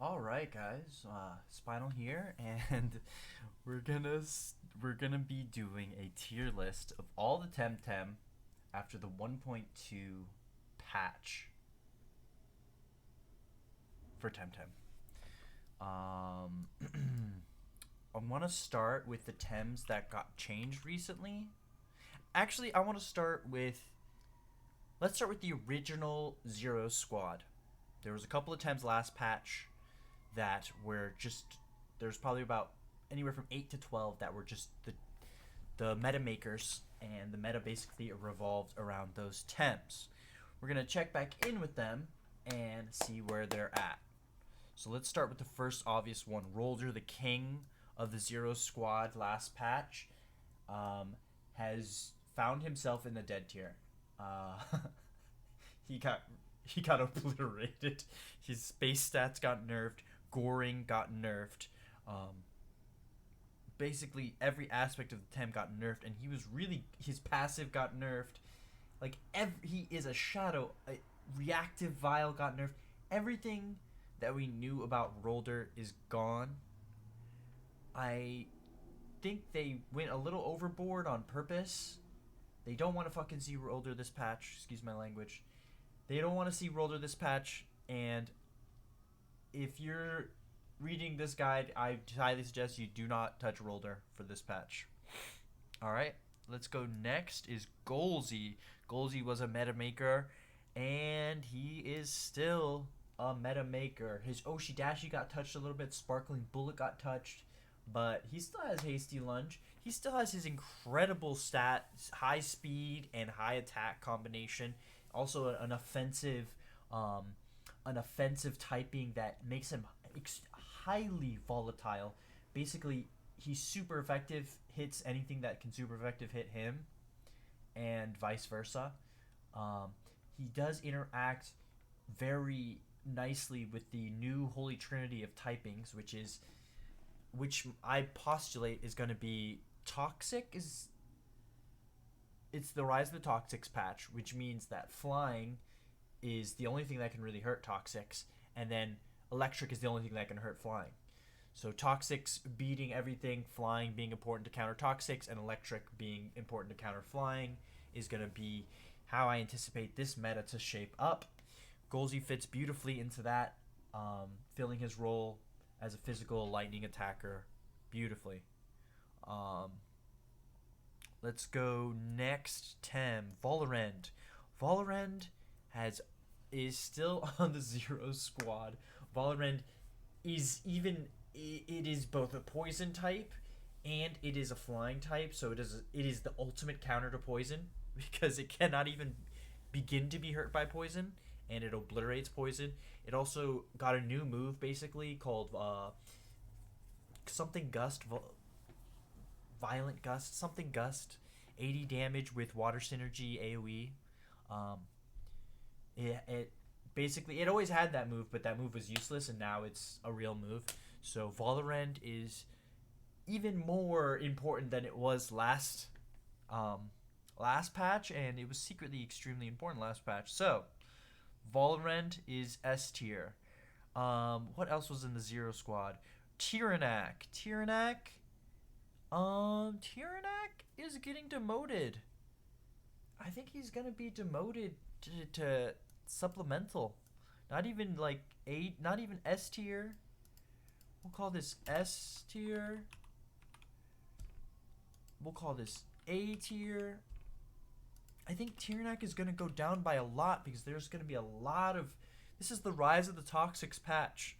All right, guys. Spinal here, and we're gonna be doing a tier list of all the Temtem after the 1.2 patch for Temtem. Um, I want to start with the Tems that got changed recently. Actually, I want to start with let's start with the original Zero Squad. There was a couple of Tems last patch that were just there's probably about anywhere from 8 to 12 that were just the meta makers, and the meta basically revolved around those Temps. We're going to check back in with them and see where they're at. So let's start with the first obvious one. Rolder, the king of the Zero Squad last patch, has found himself in the dead tier. Uh, he got he got obliterated. His space stats got nerfed. Goring got nerfed. Um, Basically every aspect of the Tem got nerfed, and he was really his passive got nerfed. He is a shadow. Reactive Vile got nerfed. Everything that we knew about Rolder is gone. I think they went a little overboard on purpose. They don't want to fucking see Rolder this patch. Excuse my language. They don't want to see Rolder this patch, and if you're reading this guide, I highly suggest you do not touch Rolder for this patch. All right, let's go next is Golzy. Golzy was a meta maker, and he is still a meta maker. His Oshidashi got touched a little bit. Sparkling Bullet got touched, but he still has Hasty Lunge. He still has his incredible high speed and high attack combination. Also um, an offensive typing that makes him highly volatile. Basically, he's super effective, hits anything that can super effective hit him, and vice versa. He does interact very nicely with the new Holy Trinity of typings, which I postulate is going to be Toxic. It's the Rise of the Toxics patch, which means that flying is the only thing that can really hurt Toxics, and then Electric is the only thing that can hurt flying. So Toxics beating everything, flying being important to counter Toxics, and Electric being important to counter flying is going to be how I anticipate this meta to shape up. Golzy fits beautifully into that, filling his role as a physical lightning attacker beautifully. Um, let's go next. Tem Volarend. Volarend has is still on the Zero Squad. Volarend is even it is both a poison type and it is a flying type, so it is the ultimate counter to poison because it cannot even begin to be hurt by poison, and it obliterates poison. It also got a new move basically called something gust, violent gust, something gust, 80 damage with water synergy AoE. Um, it basically it always had that move, but that move was useless, and now it's a real move. So Valorant is even more important than it was last patch, and it was secretly extremely important last patch. So Valorant is S tier. What else was in the Zero Squad? Tyrannak is getting demoted. I think he's gonna be demoted to supplemental. Not even like not even S tier. We'll call this S tier. We'll call this A tier. I think Tyrannak is gonna go down by a lot because there's gonna be a lot of. This is the Rise of the Toxics patch,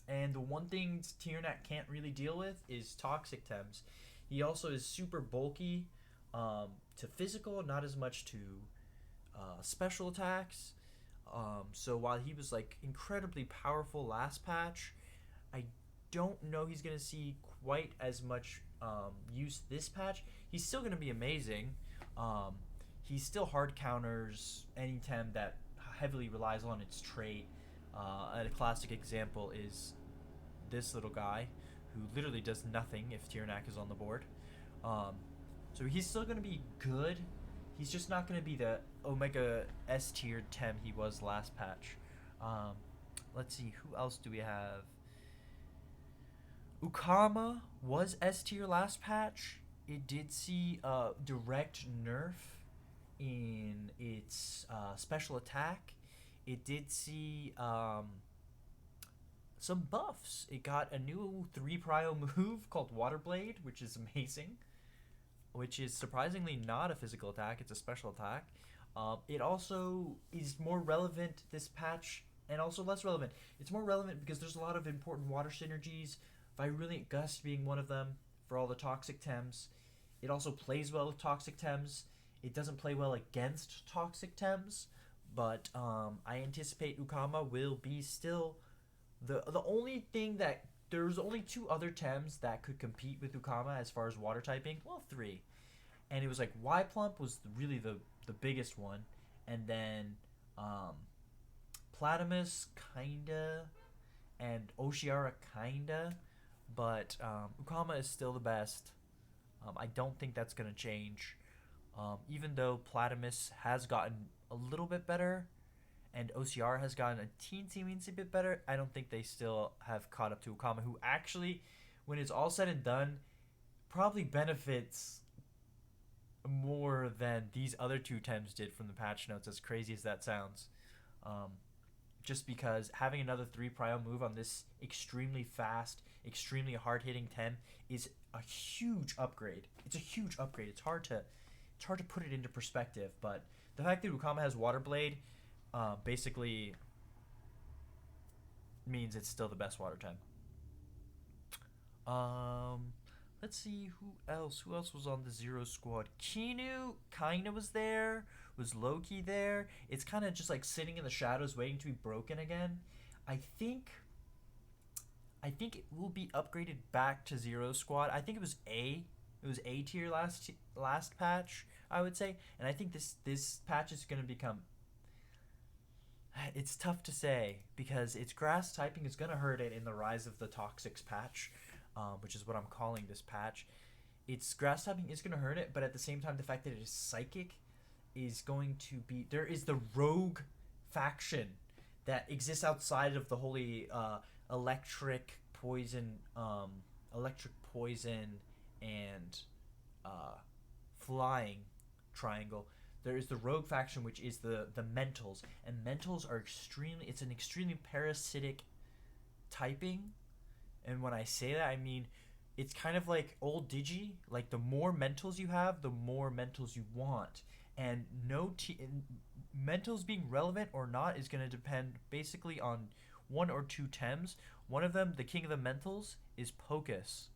and the one thing Tyrannak can't really deal with is toxic Tems. He also is super bulky to physical, not as much to special attacks. So while he was like incredibly powerful last patch, I don't know he's gonna see quite as much use this patch. He's still gonna be amazing. He still hard counters any Tem that heavily relies on its trait. A classic example is this little guy who literally does nothing if Tyrannak is on the board. Um, so he's still going to be good. He's just not going to be the Omega S tier Tem he was last patch. Um, Let's see, who else do we have? Ukama was S tier last patch. It did see a direct nerf in its special attack. It did see some buffs. It got a new 3 prio move called Water Blade, which is amazing, which is surprisingly not a physical attack, it's a special attack. It also is more relevant this patch, and also less relevant. It's more relevant because there's a lot of important water synergies, Virulent Gust being one of them for all the toxic Tems. It also plays well with toxic Tems. It doesn't play well against toxic Tems, but I anticipate Ukama will be still the only thing that there's only two other Tems that could compete with Ukama as far as water typing. Well, three, and it was like Yplump was really the biggest one, and then um, Platamus kinda, and Oshiara kinda, but Ukama is still the best. I don't think that's gonna change. Even though Platamus has gotten a little bit better, and OCR has gotten a teensy bit better, I don't think they still have caught up to Ukama, who actually, when it's all said and done, probably benefits more than these other two Tems did from the patch notes, as crazy as that sounds. Um, just because having another 3 prio move on this extremely fast, extremely hard hitting Tem is a huge upgrade. It's a huge upgrade. It's hard to put it into perspective, but the fact that Ukama has Water Blade basically means it's still the best water Tem. Um, let's see who else. Who else was on the Zero squad? Kinu kinda was there. Was Loki there? It's kind of just like sitting in the shadows, waiting to be broken again. I think. I think it will be upgraded back to Zero squad. I think it was A. It was A tier last patch, I would say, and I think this patch is gonna become. It's tough to say because its grass typing is gonna hurt it in the Rise of the Toxics patch, which is what I'm calling this patch. Its grass typing is gonna hurt it, but at the same time, the fact that it is psychic is going to be. There is the rogue faction that exists outside of the holy electric poison, and uh, flying triangle. There is the rogue faction, which is the mentals, and mentals are extremely. It's an extremely parasitic typing, and when I say that, I mean it's kind of like old Digi. Like the more mentals you have, the more mentals you want, and mentals being relevant or not is going to depend basically on one or two Tems. One of them, the king of the mentals, is Pocus.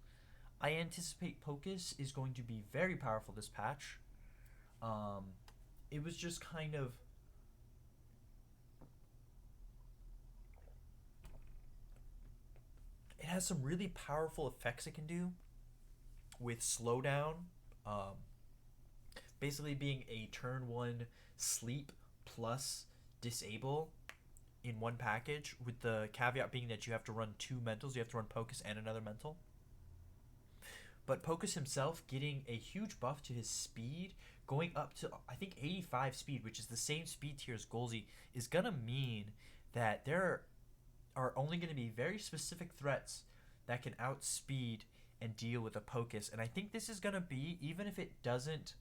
I anticipate Pocus is going to be very powerful this patch. Um, it was just kind of. It has some really powerful effects it can do with slowdown. Um, Basically, being a turn one sleep plus disable in one package, with the caveat being that you have to run two mentals. You have to run Pocus and another mental. But Pocus himself getting a huge buff to his speed, going up to I think 85 speed, which is the same speed tier as Golzy, is gonna mean that there are only going to be very specific threats that can outspeed and deal with a Pocus. And I think this is going to be, even if it doesn't,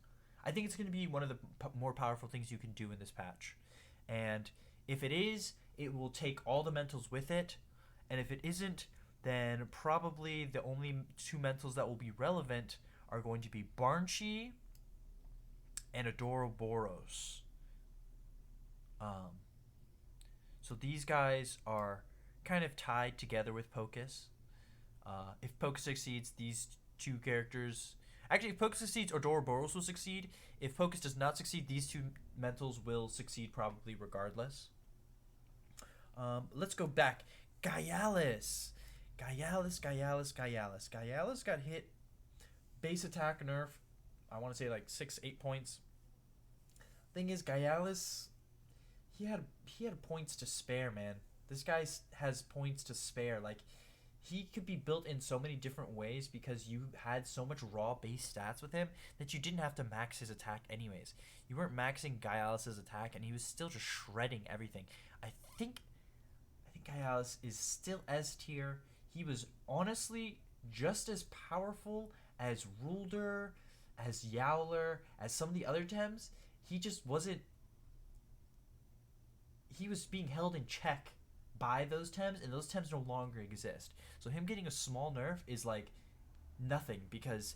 I think it's going to be one of the more powerful things you can do in this patch. And if it is, it will take all the mentals with it. And if it isn't, then probably the only two mentals that will be relevant are going to be Barnchi and Adoroboros. Um, so these guys are kind of tied together with Pocus. If Pocus succeeds, these two characters. Actually, if Pocus succeeds, Odoroboros will succeed. If Pocus does not succeed, these two mentals will succeed probably regardless. Let's go back. Gyalis. Gyalis got hit. Base attack nerf. I want to say like 6-8 points. Thing is, Gyalis, he had points to spare, man. This guy has points to spare. Like, he could be built in so many different ways because you had so much raw base stats with him that you didn't have to max his attack anyways. You weren't maxing Gyalis' attack, and he was still just shredding everything. I think Gyalis is still S tier. He was honestly just as powerful as Rulder, as Yowler, as some of the other Tems. He just wasn't. He was being held in check by those Tems, and those Tems no longer exist. So him getting a small nerf is like nothing because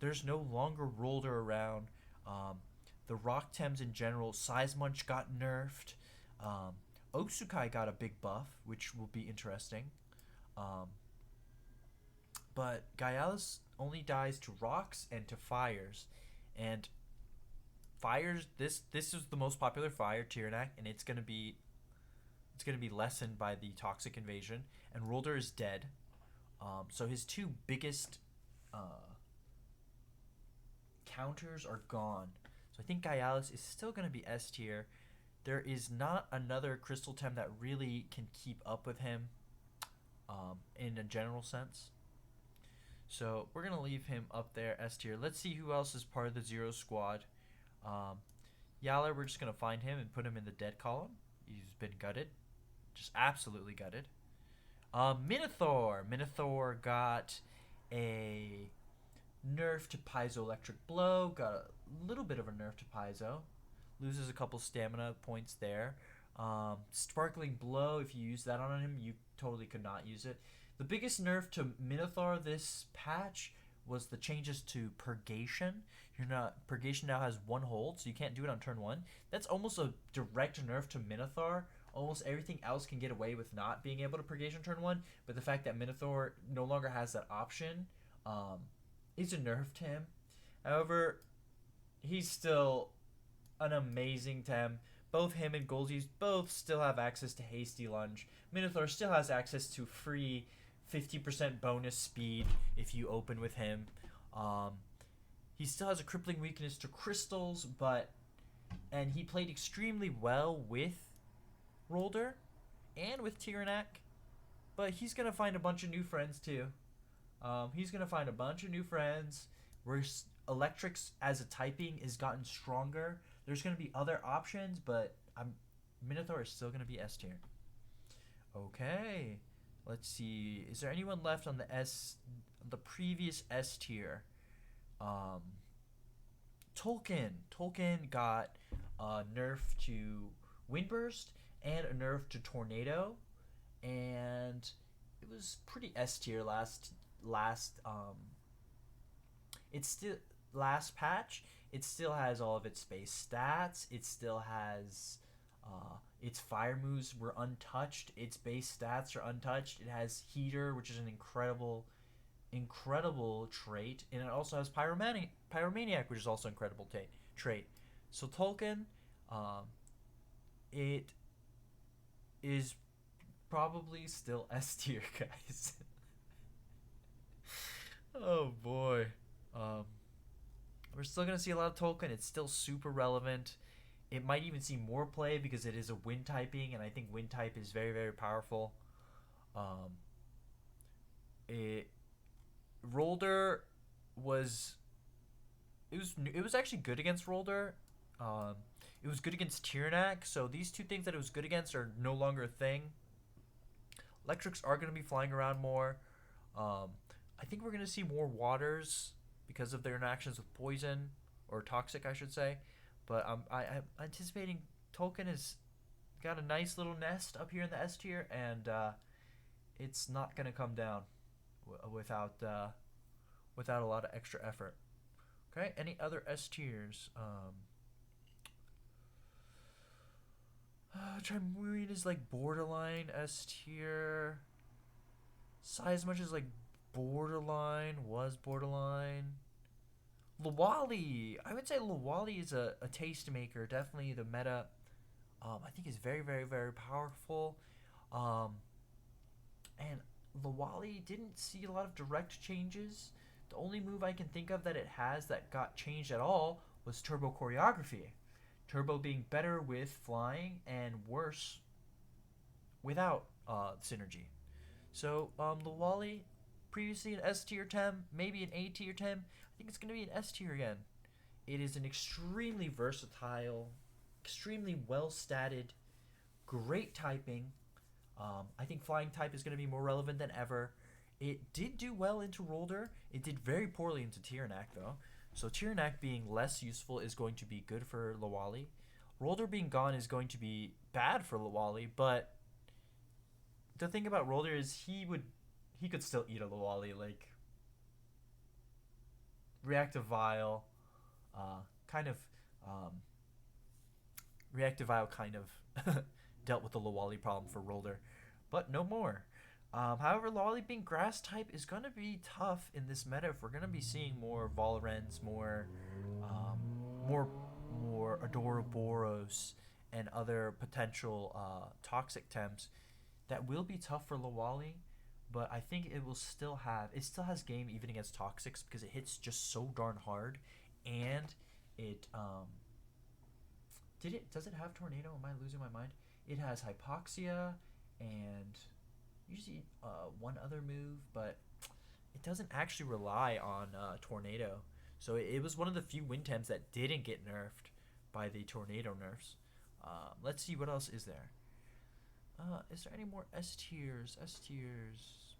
there's no longer Rulder around. Um, the Rock Tems in general, Seismunch got nerfed. Um, Otsukai got a big buff, which will be interesting. Um, but Gyalis only dies to rocks and to fires, and fires. This is the most popular fire, Tiernak, and it's gonna be lessened by the toxic invasion. And Rolder is dead, so his two biggest counters are gone. So I think Gyalis is still gonna be S tier. There is not another Crystal Tem that really can keep up with him in a general sense. So we're gonna leave him up there S tier. Let's see who else is part of the Zero Squad. Um, Yowler, we're just gonna find him and put him in the dead column. He's been gutted, just absolutely gutted. Minotaur got a nerf to Piezoelectric Blow. Got a little bit of a nerf to Piezo. Loses a couple stamina points there. Sparkling Blow, if you use that on him, you totally could not use it. The biggest nerf to Minotaur this patch was the changes to Purgation. Purgation now has one hold, so you can't do it on turn one. That's almost a direct nerf to Minotaur. Almost everything else can get away with not being able to Purgation turn one, but the fact that Minotaur no longer has that option is a nerf to him. However, he's still an amazing Tem. Both him and Goldzies both still have access to Hasty Lunge. Minotaur still has access to free 50% bonus speed if you open with him. He still has a crippling weakness to crystals, and he played extremely well with Rolder and with Tyrannak, but he's gonna find a bunch of new friends too. He's gonna find a bunch of new friends. Where Electrics as a typing has gotten stronger. There's gonna be other options, but Minotaur is still gonna be S tier. Okay, let's see. Is there anyone left on the previous S tier? Tolkien got a nerf to Windburst and a nerf to Tornado, and it was pretty S tier it's still last patch. It still has all of its base stats. It still has its fire moves were untouched. Its base stats are untouched. It has Heater, which is an incredible trait, and it also has Pyromaniac, which is also an incredible trait. So Tolkien, it is probably still S tier, guys. Oh boy. We're still gonna see a lot of Tolkien. It's still super relevant. It might even see more play because it is a wind typing, and I think wind type is very, very powerful. It Rolder was it was actually good against Rolder. It was good against Tyrannak. So these two things that it was good against are no longer a thing. Electrics are going to be flying around more. I think we're going to see more waters because of their interactions with poison or toxic, I should say. But I'm anticipating Tolkien has got a nice little nest up here in the S tier, and it's not going to come down without a lot of extra effort. Okay, any other S tiers? Trimarine is like borderline S tier. Seismuch is like was borderline. Lawali, I would say Lawali is a tastemaker. Definitely the meta. I think is very, very, very powerful. And Lawali didn't see a lot of direct changes. The only move I can think of that it has that got changed at all was Turbo Choreography. Turbo being better with flying and worse without synergy. So Lawali, previously an S tier Tem, maybe an A tier Tem. I think it's going to be an S tier again. It is an extremely versatile, extremely well statted, great typing. I think Flying type is going to be more relevant than ever. It did do well into Rolder. It did very poorly into Tiernak, though. So Tiernak being less useful is going to be good for Lawali. Rolder being gone is going to be bad for Lawali, but the thing about Rolder is he could still eat a Lawali. Like Reactive Vile, kind of um, Reactive Vile kind of dealt with the Lawali problem for Rolder, but no more. However, Lawali being grass type is going to be tough in this meta if we're going to be seeing more Volorens, um, more, more Adoroboros, and other potential toxic temps. That will be tough for Lawali, but I think it still has game even against toxics because it hits just so darn hard, and it does it have tornado? Am I losing my mind? It has hypoxia and usually one other move, but it doesn't actually rely on tornado. So it was one of the few wind temps that didn't get nerfed by the tornado nerfs. Let's see what else is there. Is there any more S tiers? S tiers.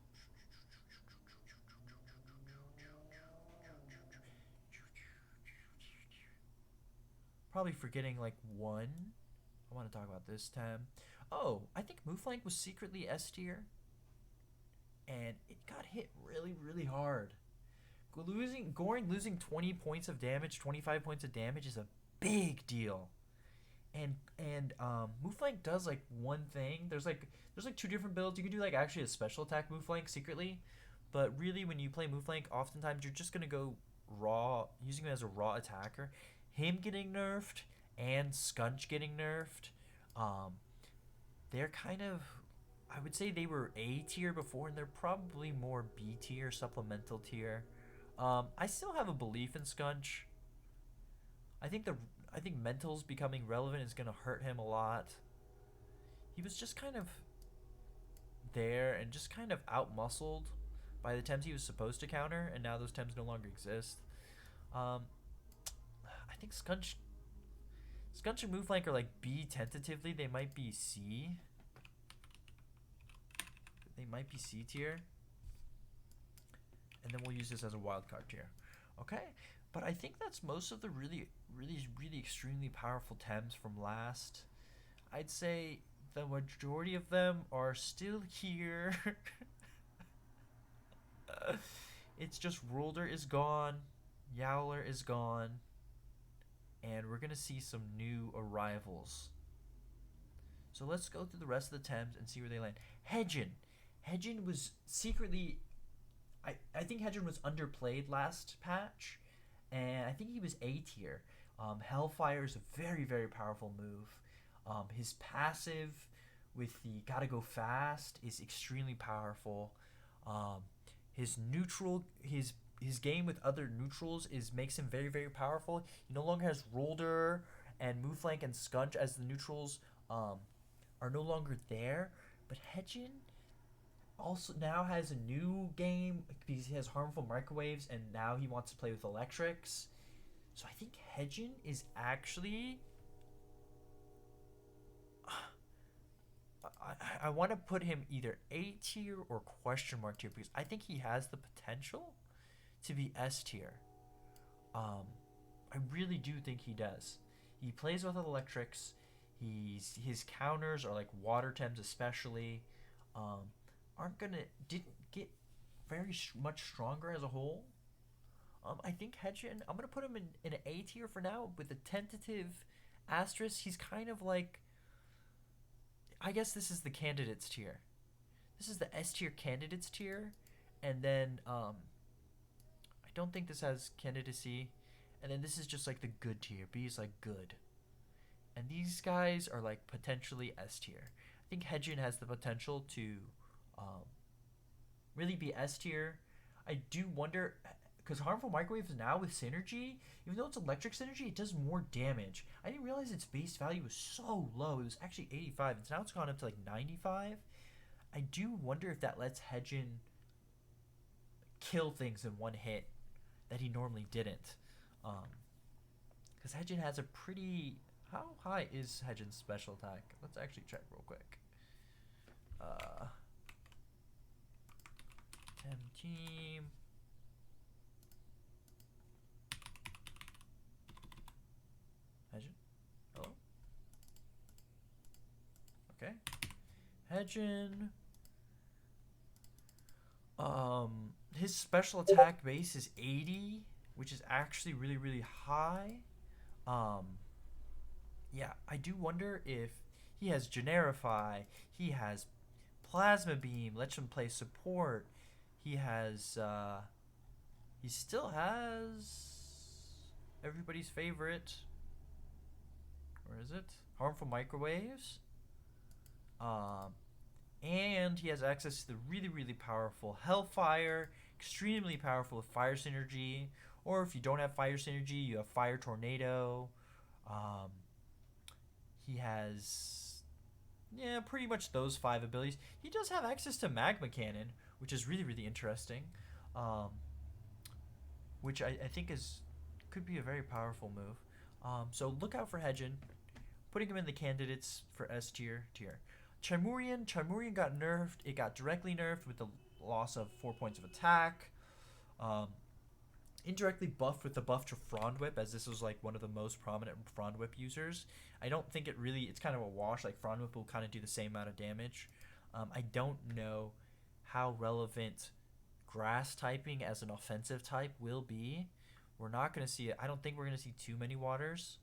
Probably forgetting like one. I want to talk about this time. Oh, I think Mooflank was secretly S tier, and it got hit really, really hard. Goring losing 20 points of damage, 25 points of damage is a big deal. And Mooflank does like one thing. There's like two different builds. You can do like actually a special attack Mooflank secretly, but really when you play Mooflank, oftentimes you're just gonna go raw, using him as a raw attacker. Him getting nerfed and Skunch getting nerfed, um, they're kind of, I would say they were A tier before, and they're probably more B tier, supplemental tier. I still have a belief in Skunch. I think the I think mentals becoming relevant is gonna hurt him a lot. He was just kind of there and just kind of outmuscled by the Tems he was supposed to counter, and now those Tems no longer exist. Um, I think Skunch and Mooflank are like B tentatively. They might be C. They might be C tier, and then we'll use this as a wild card tier. Okay, but I think that's most of the really, really, really extremely powerful Tems from last. I'd say the majority of them are still here. It's just Rolder is gone, Yowler is gone, and we're gonna see some new arrivals. So let's go through the rest of the Thames and see where they land. Hedgen. Hedgen was secretly. I think Hedgen was underplayed last patch, and I think he was A tier. Hellfire is a very, very powerful move. His passive with the gotta go fast is extremely powerful. Um, his neutral, his game with other neutrals is makes him very, very powerful. He no longer has Rolder and Mooflank and Skunch as the neutrals are no longer there. But Hedgen also now has a new game because he has harmful microwaves, and now he wants to play with electrics. So I think Hedgen is actually. I want to put him either A tier or question mark tier because I think he has the potential to be S tier. Um, I really do think he does. He plays with electrics. His counters are like water Tems especially. Um, aren't gonna didn't get very much stronger as a whole. I think Hedgen. I'm gonna put him in an A tier for now with a tentative asterisk. He's kind of like. I guess this is the candidates tier. This is the S tier candidates tier, and then I don't think this has candidacy, and then this is just like the good tier. B is like good, and these guys are like potentially S tier. I think Hedgen has the potential to um, really be S tier. I do wonder because harmful microwaves now with synergy, even though it's electric synergy, it does more damage. I didn't realize its base value was so low. It was actually 85, and now it's gone up to like 95. I do wonder if that lets Hedgen kill things in one hit that he normally didn't. Because Hedgen has a pretty. How high is Hedgen's special attack? Let's actually check real quick. Uh, Temtem. Hedgen. Hello. Okay. Hedgen. His special attack base is 80, which is actually really, really high. Um, yeah, I do wonder if he has Generify, he has Plasma Beam, lets him play support. He has, he still has everybody's favorite. Where is it? Harmful Microwaves. Um, and he has access to the really, really powerful Hellfire, extremely powerful Fire Synergy. Or if you don't have Fire Synergy, you have Fire Tornado. Um, he has, yeah, pretty much those 5 abilities. He does have access to Magma Cannon, which is really, really interesting. Um, which I think is could be a very powerful move. So look out for Hedgen. Putting him in the candidates for S tier. Chimurian got nerfed. It got directly nerfed with the loss of 4 points of attack. Um, indirectly buffed with the buff to Frond Whip, as this was like one of the most prominent Frond Whip users. I don't think it's kind of a wash. Like Frond Whip will kind of do the same amount of damage. I don't know how relevant grass typing as an offensive type will be. We're not going to see it. I don't think we're going to see too many waters.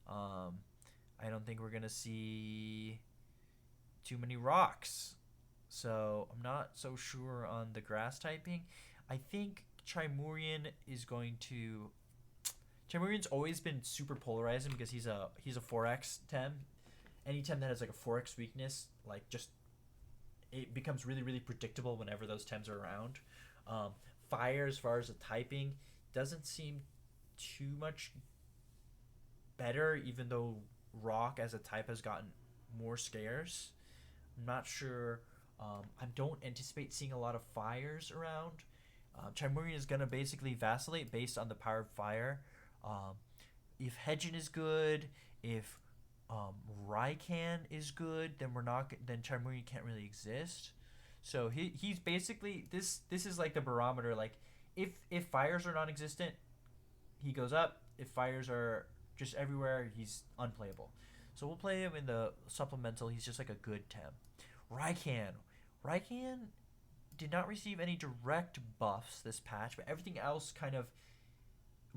I don't think we're going to see too many rocks. So I'm not so sure on the grass typing. I think Chimurian is going to. Chimurian's always been super polarizing because he's a 4x Tem. Any Tem that has like a 4x weakness, like just it becomes really, really predictable whenever those Tems are around. Fire, as far as the typing, doesn't seem too much better, even though rock as a type has gotten more scarce. I'm not sure. I don't anticipate seeing a lot of fires around. Chimurian is going to basically vacillate based on the power of fire. If Hedgen is good, if Raikan is good, then we're not. Then Chimurian can't really exist. So he's basically this. This is like the barometer. Like if fires are non-existent, he goes up. If fires are just everywhere, he's unplayable. So we'll play him in the supplemental. He's just like a good Tem. Raikan did not receive any direct buffs this patch, but everything else kind of.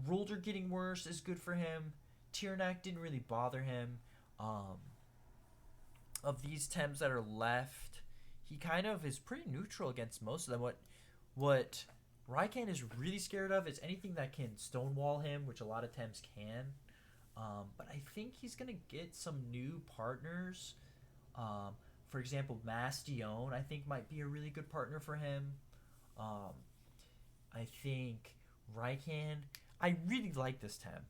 Rolder getting worse is good for him. Tiernak didn't really bother him. Of these Tems that are left, he kind of is pretty neutral against most of them. What Raikan is really scared of is anything that can stonewall him, which a lot of Tems can. But I think he's going to get some new partners. For example, Mastion, I think, might be a really good partner for him. I think Raikan. I really like this Tem.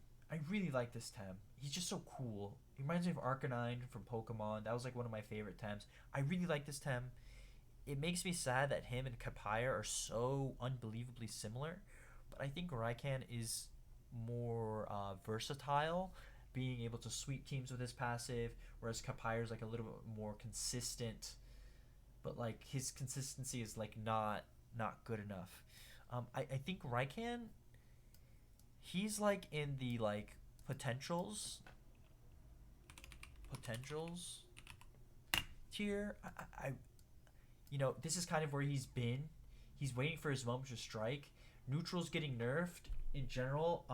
He's just so cool. He reminds me of Arcanine from Pokemon. That was like one of my favorite Tems. I really like this Tem. It makes me sad that him and Kapire are so unbelievably similar. But I think Raikan is more versatile, being able to sweep teams with his passive, whereas Kapire is like a little bit more consistent. But like his consistency is like not good enough. I think Raikan, he's like in the like potentials tier. I this is kind of where he's been. He's waiting for his moment to strike. Neutral's getting nerfed in general,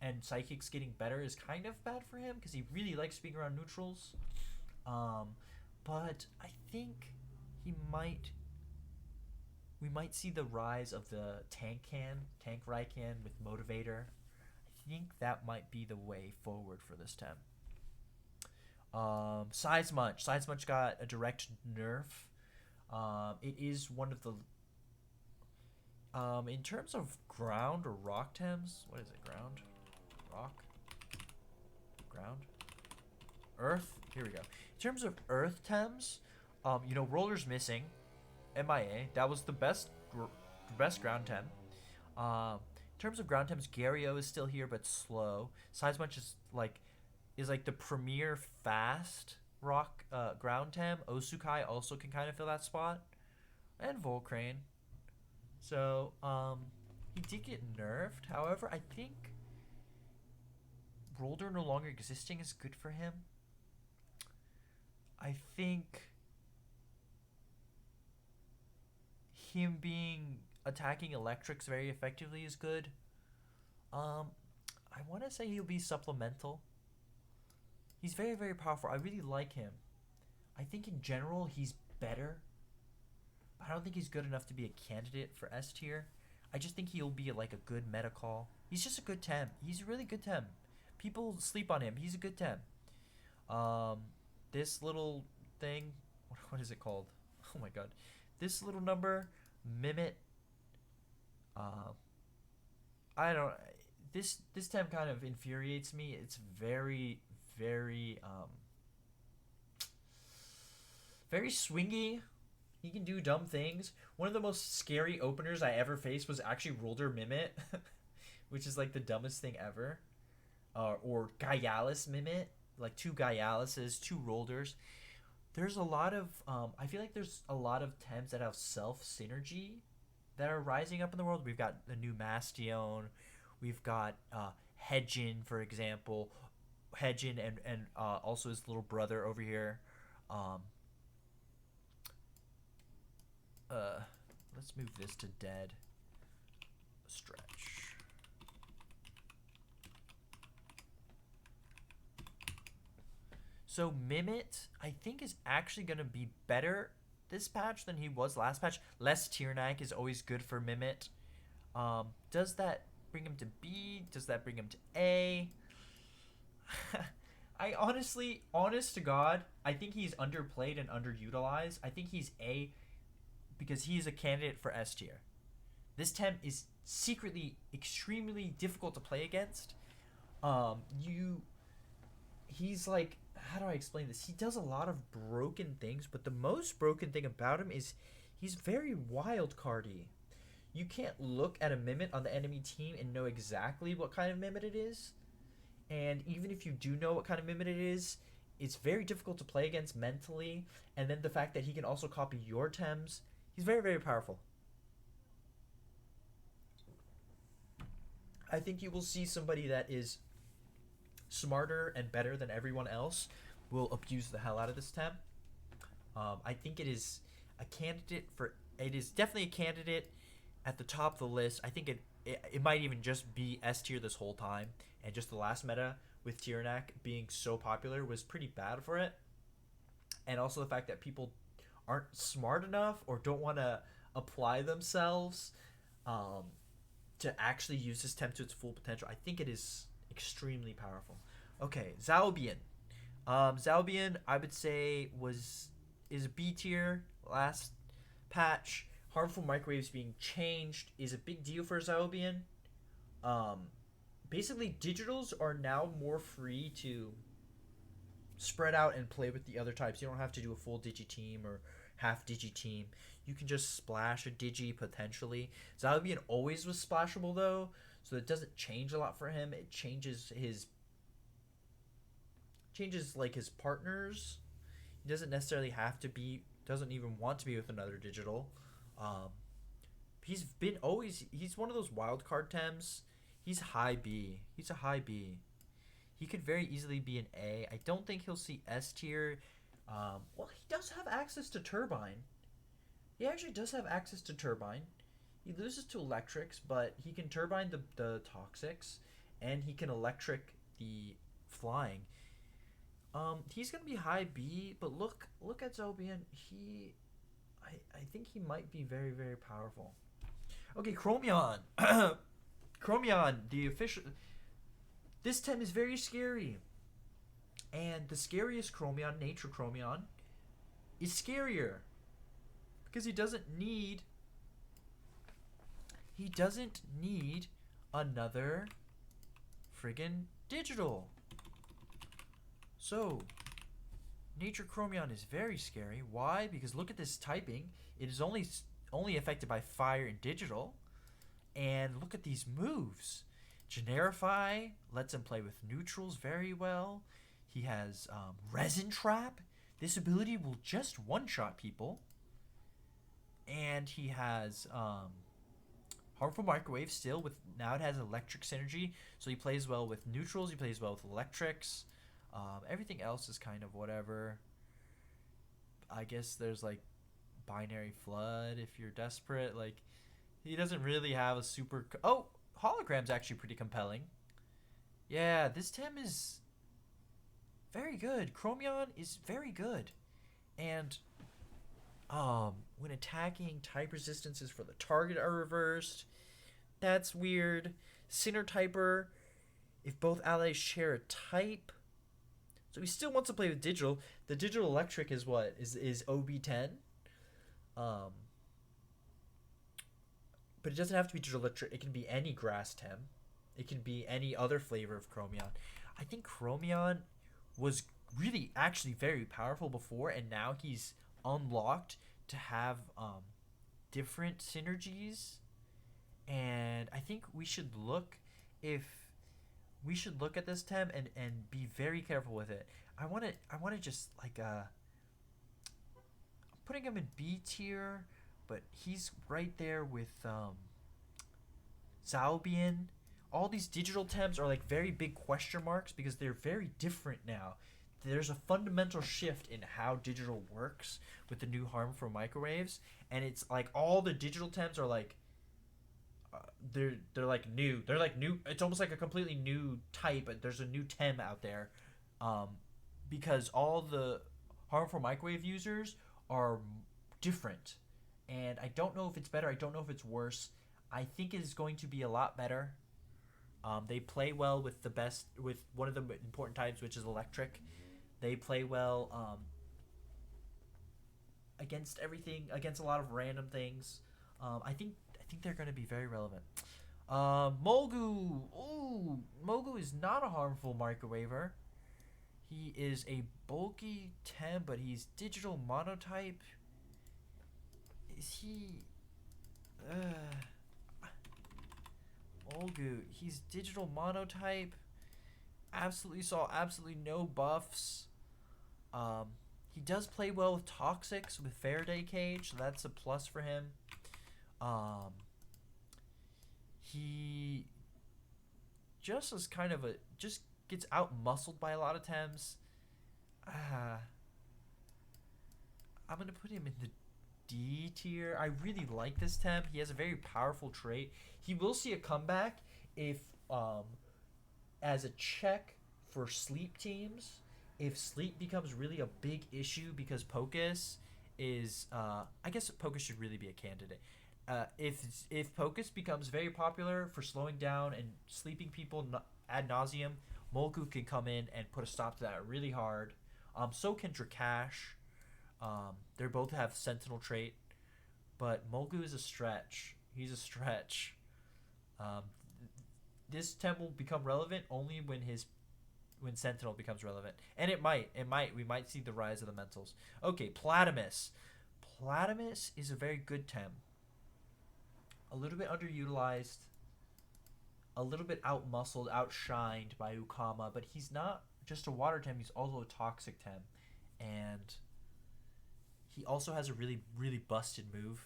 and Psychic's getting better is kind of bad for him because he really likes being around neutrals. But I think we might see the rise of the tank Raikan with Motivator. I think that might be the way forward for this Tem. Size Munch got a direct nerf. It is one of the in terms of ground or rock Tems, what is it? Ground, rock, ground, earth. Here we go. In terms of earth Tems, Roller's missing. MIA. That was the best ground Tem. In terms of ground Tems, Gario is still here but slow. Size Munch is like the premier fast rock ground Tem. Osukai also can kind of fill that spot. And Volcrane. So, he did get nerfed. However, I think Rolder no longer existing is good for him. I think him being attacking electrics very effectively is good. I want to say he'll be supplemental. He's very, very powerful. I really like him. I think in general he's better. I don't think he's good enough to be a candidate for S tier. I just think he'll be like a good meta call. He's just a good Tem. He's a really good Tem. People sleep on him. He's a good Tem. This little thing, what is it called? Oh my god. This little number, Mimit. I don't. This Tem kind of infuriates me. It's very, very, very swingy. He can do dumb things. One of the most scary openers I ever faced was actually Rolder Mimit, which is like the dumbest thing ever. Or Gaialis Mimit, like 2 Gaialises, 2 Rolders. There's a lot of, I feel like there's a lot of Tems that have self synergy that are rising up in the world. We've got the new Mastion. We've got Hedjin, for example. Hedjin and also his little brother over here. Let's move this to dead. Stretch. So Mimit, I think, is actually going to be better this patch than he was last patch. Less Tiernak is always good for Mimit. Does that bring him to B? Does that bring him to A? I honestly, honest to God, I think he's underplayed and underutilized. I think he's A because he is a candidate for S tier. This Tem is secretly extremely difficult to play against. He's like, how do I explain this? He does a lot of broken things, but the most broken thing about him is he's very wild cardy. You can't look at a Mimit on the enemy team and know exactly what kind of Mimit it is. And even if you do know what kind of Mimit it is, it's very difficult to play against mentally. And then the fact that he can also copy your Tems, he's very, very powerful. I think you will see somebody that is smarter and better than everyone else will abuse the hell out of this Tem. I think it is a candidate for... It is definitely a candidate at the top of the list. I think it might even just be S tier this whole time. And just the last meta with Tiernak being so popular was pretty bad for it. And also the fact that people aren't smart enough or don't want to apply themselves to actually use this Tem to its full potential. I think it is extremely powerful. Okay, Zalbian. Zalbian, I would say, is a B tier last patch. Harmful microwaves being changed is a big deal for Zalbian. Basically, digitals are now more free to spread out and play with the other types. You don't have to do a full digi team or half digi team. You can just splash a digi potentially. Zalbian always was splashable though, so it doesn't change a lot for him. It changes like his partners. He doesn't necessarily have to be, doesn't even want to be with another digital. He's one of those wild card Tems. He's high B. He's a high B. He could very easily be an A. I don't think he'll see S tier. Well, he does have access to Turbine. He actually does have access to Turbine. He loses to Electrics, but he can Turbine the Toxics, and he can Electric the Flying. He's gonna be high B, but look at Zobian. I think he might be very, very powerful. Okay, Chromion. Chromion, the official... This Tem is very scary. And the scariest Chromion, Nature Chromion, is scarier. Because he doesn't need another friggin' digital. So, Nature Chromion is very scary. Why? Because look at this typing. It is only affected by fire and digital. And look at these moves. Generify lets him play with neutrals very well. He has Resin Trap. This ability will just one-shot people. And he has harmful microwave still. With now it has electric synergy, so he plays well with neutrals. He plays well with electrics. Everything else is kind of whatever. I guess there's like binary flood if you're desperate. Like he doesn't really have a super. Oh, hologram's actually pretty compelling. Yeah, this Tem is very good. Chromion is very good, and when attacking, type resistances for the target are reversed. That's weird. Sinner Typer, if both allies share a type. So he still wants to play with digital. The digital electric is what? Is OB10. Um, but it doesn't have to be digital electric. It can be any grass Tem. It can be any other flavor of Chromion. I think Chromion was really actually very powerful before, and now he's unlocked to have different synergies. And I think we should look at this Tem and be very careful with it. I want to just like I'm putting him in B tier, but he's right there with Zalbian. All these digital Tems are like very big question marks because they're very different now. There's a fundamental shift in how digital works with the new harmful microwaves, and it's like all the digital Tems are like they're like new. They're like new. It's almost like a completely new type. But there's a new Tem out there, because all the harmful microwave users are different, and I don't know if it's better. I don't know if it's worse. I think it is going to be a lot better. They play well with the best, with one of the important types, which is electric. They play well against everything, against a lot of random things. I think they're going to be very relevant. Molgu. Ooh, Molgu is not a harmful microwaver. He is a bulky Tem, but he's digital monotype. Is he... Molgu. He's digital monotype. Absolutely saw absolutely no buffs. He does play well with Toxics, with Faraday Cage, so that's a plus for him. He just is kind of just gets out muscled by a lot of Tems. I'm gonna put him in the D tier. I really like this Tem. He has a very powerful trait. He will see a comeback if as a check for sleep teams, if sleep becomes really a big issue because Pocus is I guess Pocus should really be a candidate. If Pocus becomes very popular for slowing down and sleeping people ad nauseum, Molgu can come in and put a stop to that really hard. So can Drakash. They both have Sentinel trait, but Molgu is a stretch. He's a stretch. This Tem will become relevant only when Sentinel becomes relevant, and it might. We might see the rise of the mentals. Okay, Platamus. Platamus is a very good Tem. A little bit underutilized, a little bit outmuscled, outshined by Ukama, but he's not just a water Tem, he's also a toxic Tem. And he also has a really, really busted move.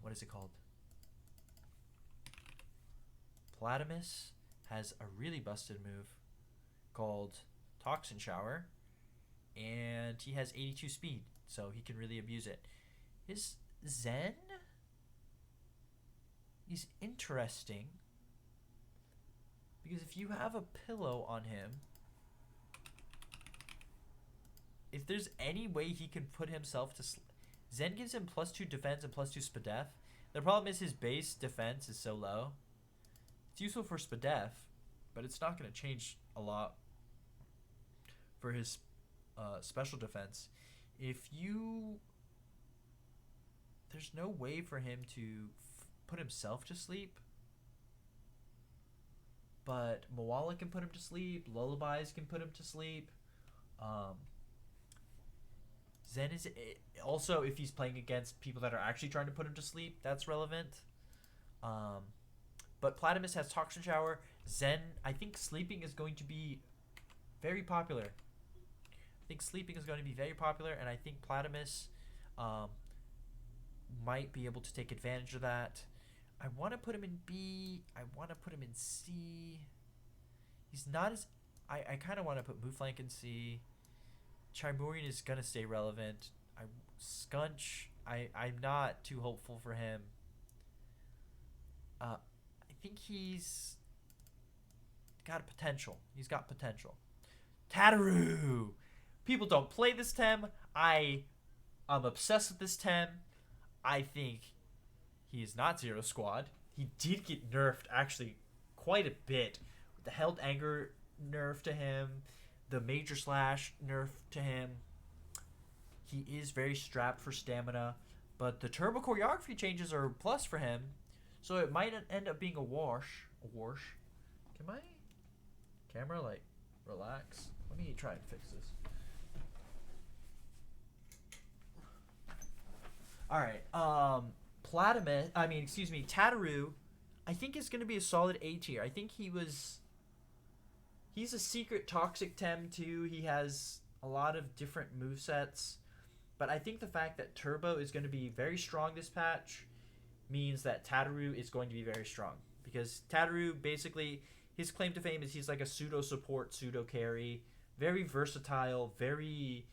What is it called? Platamus has a really busted move called Toxin Shower, and he has 82 speed, so he can really abuse it. His Zen is interesting because if you have a pillow on him, if there's any way he can put himself to Zen gives him +2 defense and +2 Spadef. The problem is his base defense is so low. It's useful for Spadef, but it's not going to change a lot for his special defense. There's no way for him to put himself to sleep, but Moala can put him to sleep, Lullabies can put him to sleep. Zen is also, if he's playing against people that are actually trying to put him to sleep, that's relevant. But Platamus has Toxin Shower. Zen, I think sleeping is going to be very popular. I think sleeping is going to be very popular, and I think Platamus um, might be able to take advantage of that. I want to put him in B. I want to put him in C. He's not as... I kind of want to put Mouflank in C. Chimurian is going to stay relevant. Skunch, I'm not too hopeful for him. I think he's got potential. He's got potential. Tataru! People don't play this Tem. I'm obsessed with this Tem. I think he is not Zero Squad. He did get nerfed actually quite a bit. The Held Anger nerf to him. The Major Slash nerf to him. He is very strapped for stamina. But the Turbo Choreography changes are a plus for him. So it might end up being a wash. A wash. Can my camera, like, relax? Let me try and fix this. Alright, Tataru, I think is going to be a solid A tier. I think he's a secret toxic Tem too. He has a lot of different movesets. But I think the fact that Turbo is going to be very strong this patch means that Tataru is going to be very strong. Because Tataru, basically, his claim to fame is he's like a pseudo support, pseudo carry. Very versatile, very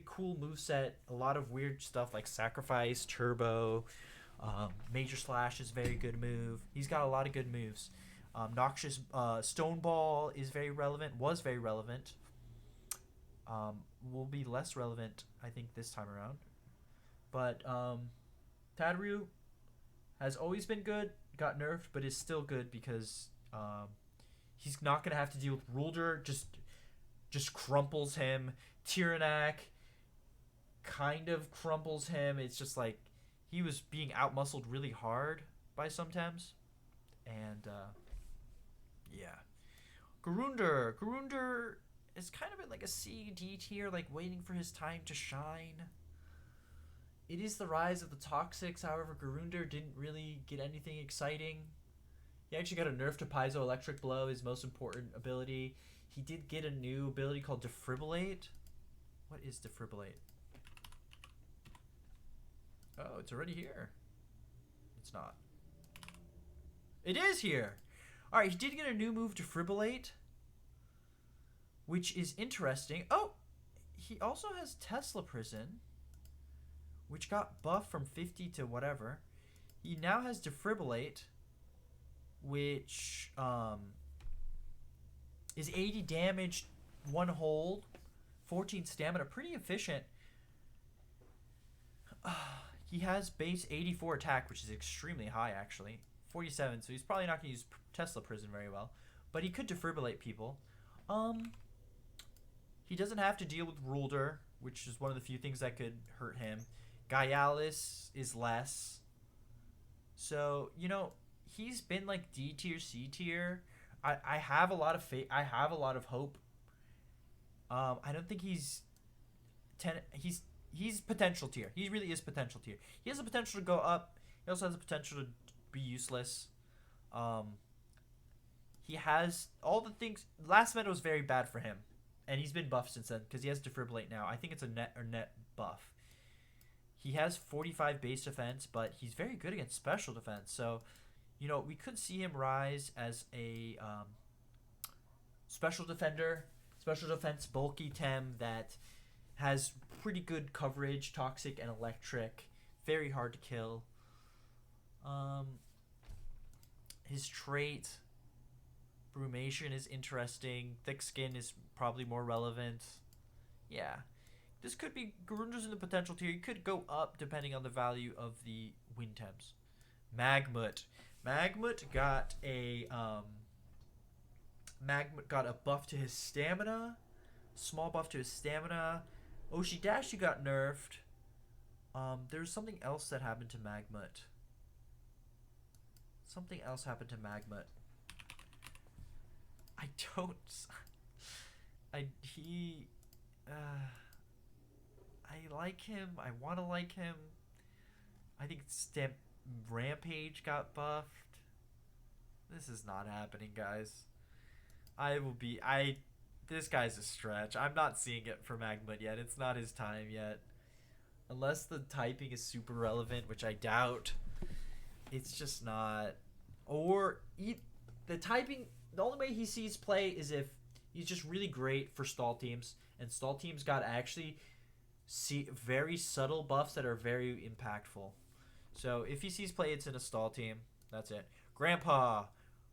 cool moveset. A lot of weird stuff like Sacrifice, Turbo, Major Slash is a very good move. He's got a lot of good moves. Noxious Stone Ball is very relevant, was very relevant. Will be less relevant, I think, this time around. But Tataru has always been good, got nerfed, but is still good because he's not going to have to deal with Rulder, just crumples him. Tyrannac kind of crumples him. It's just like he was being outmuscled really hard by some Tems. And yeah. Garunder is kind of in like a C, D tier, like waiting for his time to shine. It is the rise of the Toxics. However, Garunder didn't really get anything exciting. He actually got a nerf to Piezo Electric Blow, his most important ability. He did get a new ability called Defibrillate. What is Defibrillate? Oh, it's already here. It's not. It is here! Alright, he did get a new move, Defibrillate, which is interesting. Oh! He also has Tesla Prison, which got buffed from 50 to whatever. He now has Defibrillate, which is 80 damage, 1 hold, 14 stamina, pretty efficient. He has base 84 attack, which is extremely high actually. 47, so he's probably not going to use Tesla Prison very well. But he could Defibrillate people. He doesn't have to deal with Rulder, which is one of the few things that could hurt him. Gaialis is less. So, you know, he's been like D tier, C tier. I have a lot of faith. I have a lot of hope. I don't think he's potential tier. He really is potential tier. He has the potential to go up. He also has the potential to be useless. He has all the things. Last meta was very bad for him, and he's been buffed since then because he has Defibrillate now. I think it's a net buff. He has 45 base defense, but he's very good against special defense. So, you know, we could see him rise as a special defender, special defense bulky Tem that has pretty good coverage, toxic and electric, very hard to kill. His trait, Brumation, is interesting. Thick Skin is probably more relevant. Yeah. This could be Garunder's in the potential tier. He could go up depending on the value of the win Temps. Magmut. Magmut got a buff to his stamina. Small buff to his stamina. Oshidashi got nerfed. There's something else that happened to Magmut. Something else happened to Magmut. I like him. I want to like him. I think Rampage got buffed. This is not happening, guys. This guy's a stretch. I'm not seeing it for Magmut yet. It's not his time yet. Unless the typing is super relevant, which I doubt. It's just not. Or the typing. The only way he sees play is if he's just really great for stall teams, and stall teams got actually see very subtle buffs that are very impactful. So if he sees play, it's in a stall team. That's it. Grandpa,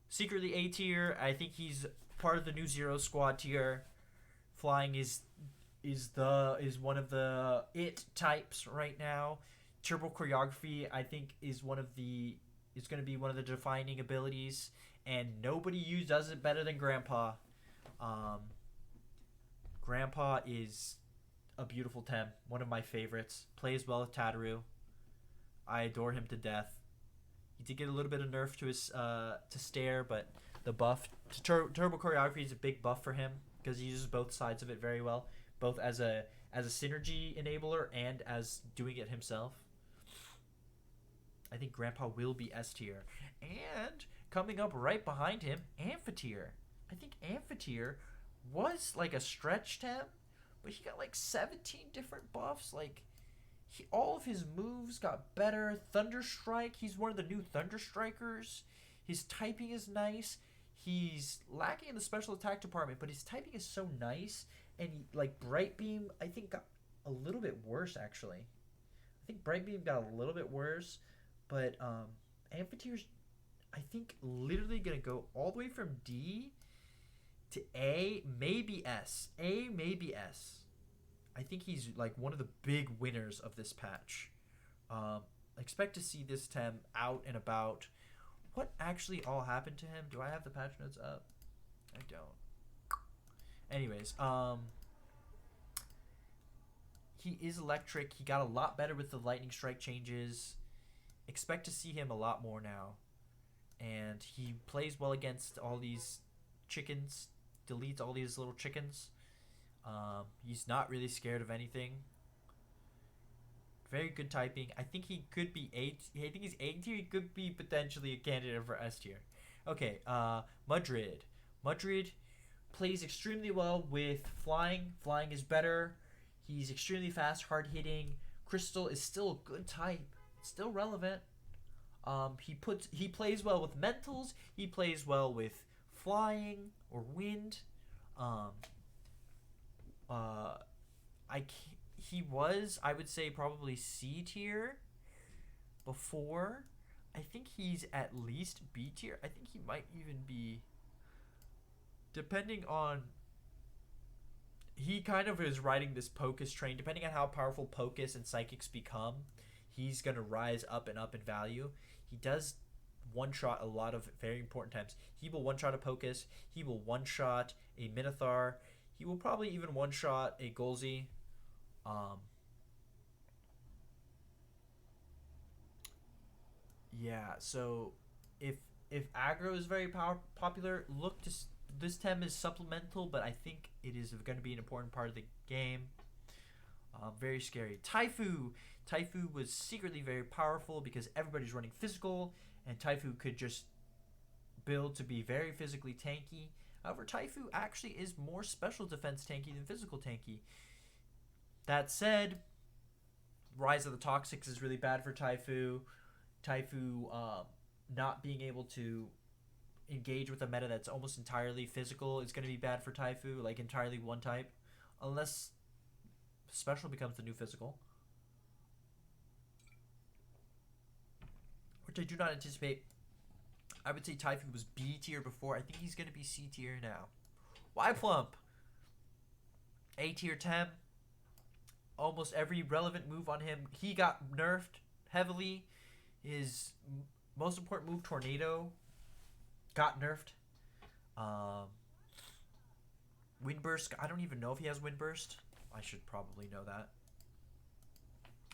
secretly A tier. I think he's part of the new Zero Squad tier. Flying is one of the it types right now. Turbo choreography, I think, is going to be one of the defining abilities, and nobody does it better than Grandpa. Um, Grandpa is a beautiful Tem, one of my favorites. Plays well with Tataru. I adore him to death. He did get a little bit of nerf to his to stare, but the buff to turbo choreography is a big buff for him because he uses both sides of it very well, both as a synergy enabler and as doing it himself. I think Grandpa will be S tier, and coming up right behind him, Amphitheater. I think Amphitheater was like a stretch Tem, but he got like 17 different buffs. Like all of his moves got better. Thunderstrike, he's one of the new Thunderstrikers. His typing is nice. He's lacking in the special attack department, but his typing is so nice. And like Bright Beam, I think got a little bit worse actually. I think Bright Beam got a little bit worse, but Amphitheater's, I think, literally gonna go all the way from D to A, maybe S. A, maybe S. I think he's like one of the big winners of this patch. Expect to see this Tem out and about. What actually all happened to him? Do I have the patch notes up? I don't. Anyways, he is electric. He got a lot better with the lightning strike changes. Expect to see him a lot more now. And he plays well against all these chickens. Deletes all these little chickens. He's not really scared of anything. Very good typing. I think he could be I think he's A tier. He could be potentially a candidate for S tier. Okay, Madrid. Madrid plays extremely well with flying. Flying is better. He's extremely fast, hard hitting. Crystal is still a good type. Still relevant. He plays well with mentals. He plays well with flying or wind. He was, I would say, probably C tier before. I think he's at least B tier. I think he might even be, depending on, he kind of is riding this Pocus train. Depending on how powerful Pocus and Psychics become, he's going to rise up and up in value. He does one-shot a lot of very important times. He will one-shot a Pocus. He will one-shot a Minotaur. He will probably even one-shot a Golzi. Yeah, so if aggro is very popular, look to this Tem is supplemental, but I think it is going to be an important part of the game. Very scary. Taifu. Taifu was secretly very powerful because everybody's running physical, and Taifu could just build to be very physically tanky. However, Taifu actually is more special defense tanky than physical tanky. That said, Rise of the Toxics is really bad for Taifu. Taifu not being able to engage with a meta that's almost entirely physical is going to be bad for Taifu, like entirely one type, unless special becomes the new physical, which I do not anticipate. I would say Taifu was B tier before. I think he's going to be C tier now. Yplump. A tier Tem. Almost every relevant move on him. He got nerfed heavily. His most important move, Tornado, got nerfed. Windburst. I don't even know if he has Windburst. I should probably know that.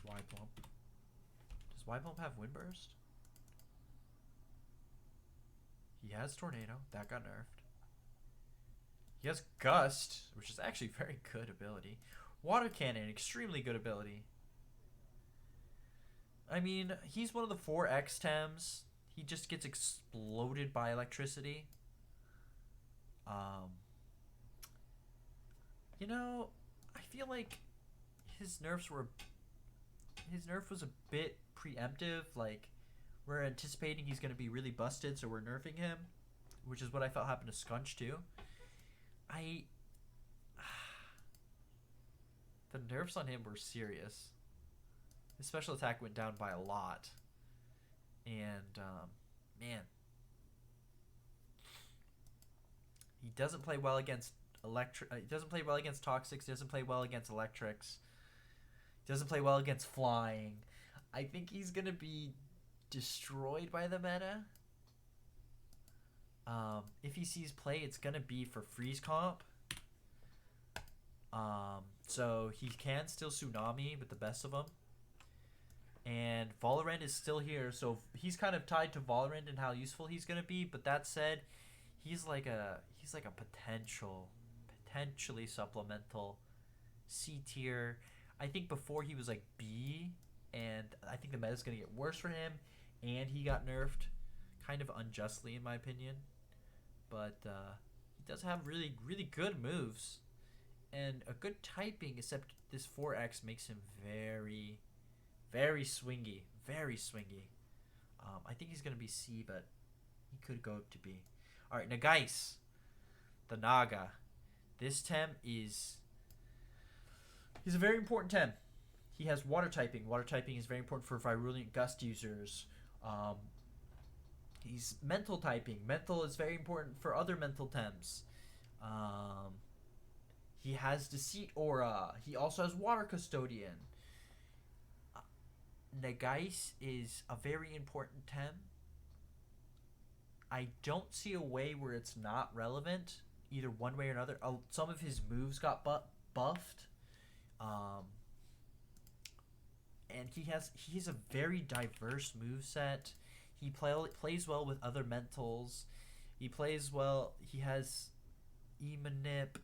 Yplump. Does Yplump have Windburst? He has Tornado. That got nerfed. He has Gust, which is actually very good ability. Water Cannon, extremely good ability. I mean, he's one of the 4X Tems. He just gets exploded by electricity. You know, I feel like his nerfs were his nerf was a bit preemptive. Like, we're anticipating he's going to be really busted, so we're nerfing him, which is what I felt happened to Scunch too. I the nerfs on him were serious. His special attack went down by a lot, and man, he doesn't play well against electric. He doesn't play well against toxics. He doesn't play well against electrics. He doesn't play well against flying. I think he's gonna be destroyed by the meta. If he sees play, it's gonna be for freeze comp. So he can still tsunami with the best of them. And Valorant is still here, so he's kind of tied to Valorant and how useful he's gonna be. But that said, he's like a potentially supplemental C tier. I think before he was like B, and I think the meta's gonna get worse for him, and he got nerfed, kind of unjustly in my opinion. But he does have really good moves, and a good typing. Except this 4X makes him very swingy, very swingy. I think he's gonna be C, but he could go up to B. All right, Nagais, the Naga. This Tem he's a very important Tem. He has water typing. Water typing is very important for Virulent Gust users. He's mental typing. Mental is very important for other mental Tems. He has Deceit Aura. He also has Water Custodian. Nagais is a very important Tem. I don't see a way where it's not relevant, either one way or another. Some of his moves got buffed. And he has a very diverse moveset. He plays well with other mentals. He plays well. He has E-Manip.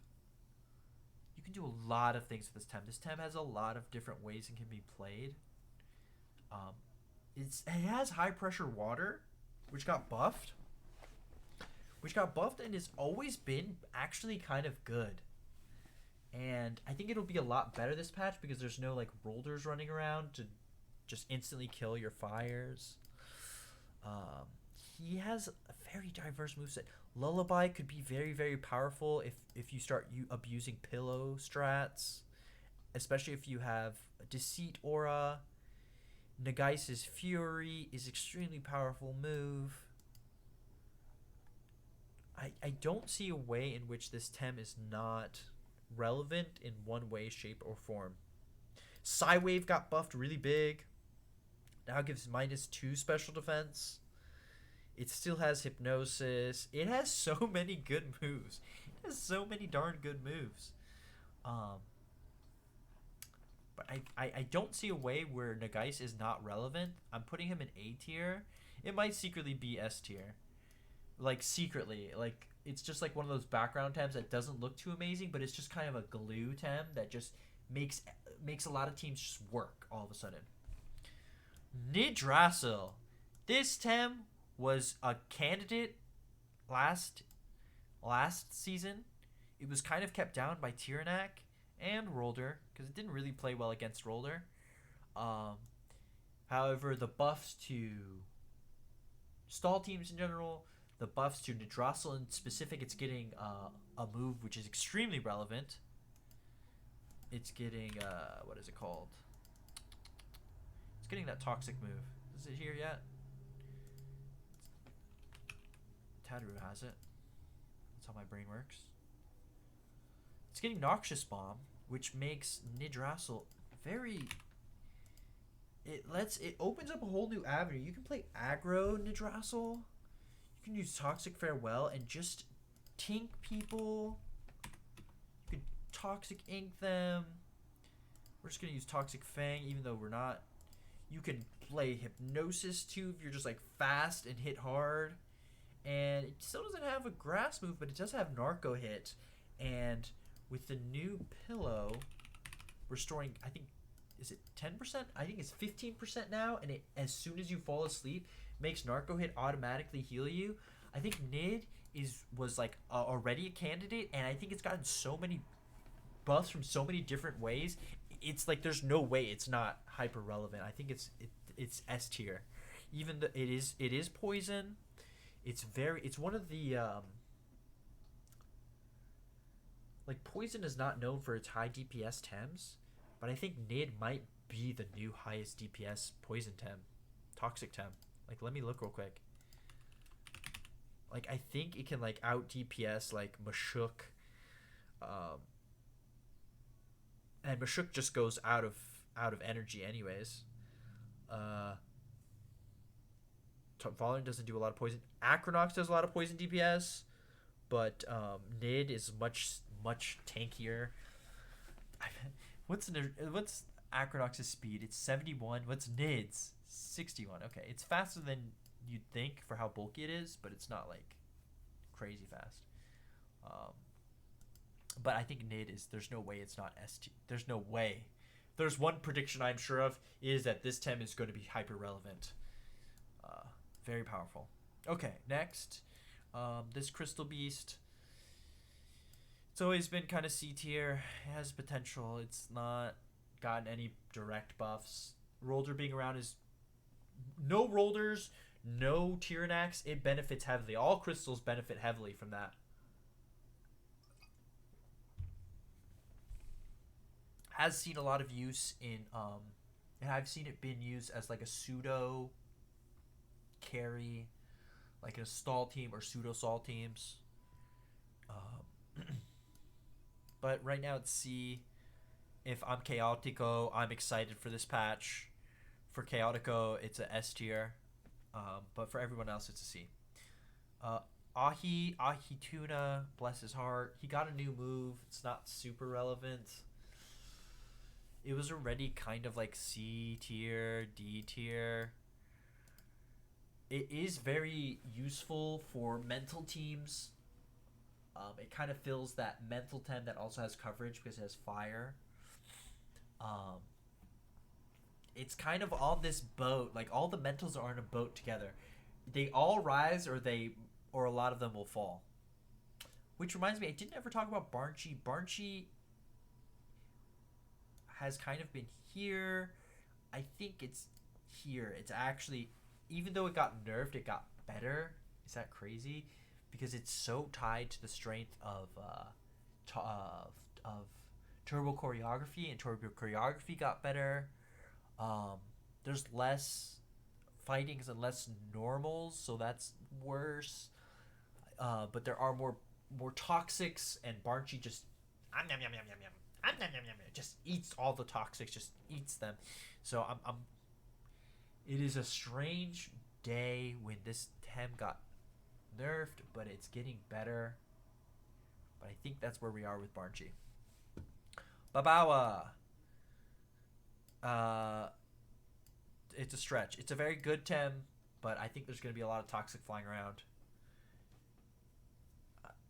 You can do a lot of things with this Tem. This Tem has a lot of different ways it can be played. It has high pressure water, which got buffed. And has always been actually kind of good. And I think it'll be a lot better this patch because there's no like rollers running around to just instantly kill your fires. He has a very diverse moveset. Lullaby could be very powerful if you start abusing pillow strats, especially if you have a Deceit Aura. Nagais' Fury is extremely powerful move. I don't see a way in which this Tem is not relevant in one way, shape, or form. Psywave got buffed really big. Now gives -2 special defense. It still has Hypnosis. It has so many good moves. It has so many darn good moves. But I don't see a way where Nagais is not relevant. I'm putting him in A tier. It might secretly be S tier. Like, secretly. Like, it's just like one of those background Tems that doesn't look too amazing, but it's just kind of a glue Tem that just makes a lot of teams just work all of a sudden. Nidrassil. This Tem was a candidate last season. It was kind of kept down by Tyrannak and Rolder because it didn't really play well against Rolder. However, the buffs to stall teams in general, the buffs to Nidrassil in specific, it's getting a move which is extremely relevant. It's getting what is it called? It's getting that toxic move. Is it here yet? Tadru has it. That's how my brain works. It's getting Noxious Bomb, which makes Nidrassil very... It opens up a whole new avenue. You can play aggro Nidrassil. You can use Toxic Farewell and just tink people. You could Toxic Ink them. We're just going to use Toxic Fang, even though we're not. You can play Hypnosis too if you're just like fast and hit hard. And it still doesn't have a grass move, but it does have Narco Hit. And with the new pillow, restoring, I think, is it 10%? I think it's 15% now. And it, as soon as you fall asleep, makes Narco Hit automatically heal you. I think Nid was like already a candidate, and I think it's gotten so many buffs from so many different ways. It's like there's no way it's not hyper relevant. I think it's S tier. Even though it is poison. It's one of the like poison is not known for its high DPS Tems, but I think Nid might be the new highest DPS poison Tem, toxic Tem. Like let me look real quick. Like I think it can like out DPS like Mashuk, and Mashuk just goes out of energy anyways. Valorant doesn't do a lot of poison. Acronox does a lot of poison DPS, but Nid is much tankier. What's Acronox's speed? It's 71. What's Nid's? 61. Okay, it's faster than you'd think for how bulky it is, but it's not like crazy fast. But I think Nid is. There's no way it's not ST. There's no way. There's one prediction I'm sure of is that this Tem is going to be hyper relevant. Very powerful. Okay, next, this Crystal Beast. It's always been kind of C tier. It has potential. It's not gotten any direct buffs. Rolder being around is no Rolders, no Tyranax. It benefits heavily. All crystals benefit heavily from that. Has seen a lot of use in and I've seen it being used as like a pseudo carry, like in a stall team or pseudo stall teams. But right now it's C. If I'm Chaotico, I'm excited for this patch. For Chaotico, it's a S tier. But for everyone else, it's a C. Ahituna, bless his heart. He got a new move. It's not super relevant. It was already kind of like C tier, D tier. It is very useful for mental teams. It kind of fills that mental Tem that also has coverage because it has fire. It's kind of on this boat. Like all the mentals are in a boat together. They all rise, or a lot of them will fall. Which reminds me, I didn't ever talk about Barnchy. Barnchy has kind of been here. I think it's here. It's actually, even though it got nerfed, it got better. Is that crazy? Because it's so tied to the strength of turbo choreography, and turbo choreography got better. There's less fightings and less normals, so that's worse. But there are more toxics, and Barnchy just just eats all the toxics, just eats them. So it is a strange day when this Tem got nerfed, but it's getting better. But I think that's where we are with Barnchy. Babawa. It's a stretch. It's a very good Tem, but I think there's going to be a lot of toxic flying around.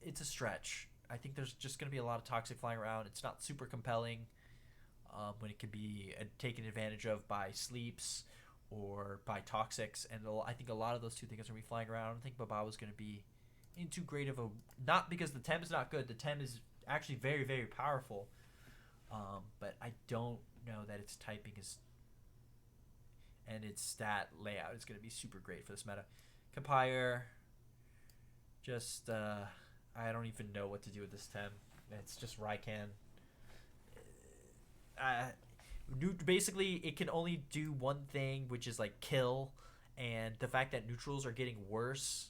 It's a stretch. I think there's just going to be a lot of toxic flying around. It's not super compelling when it can be taken advantage of by sleeps or by toxics. And I think a lot of those two things are going to be flying around. I don't think Babawa is going to be in too great of a... Not because the Tem is not good. The Tem is actually very, very powerful. But I don't know that its typing is... and its stat layout is going to be super great for this meta. Compire... Just... I don't even know what to do with this Tem. It's just Raikan. Basically, it can only do one thing, which is like kill, and the fact that neutrals are getting worse.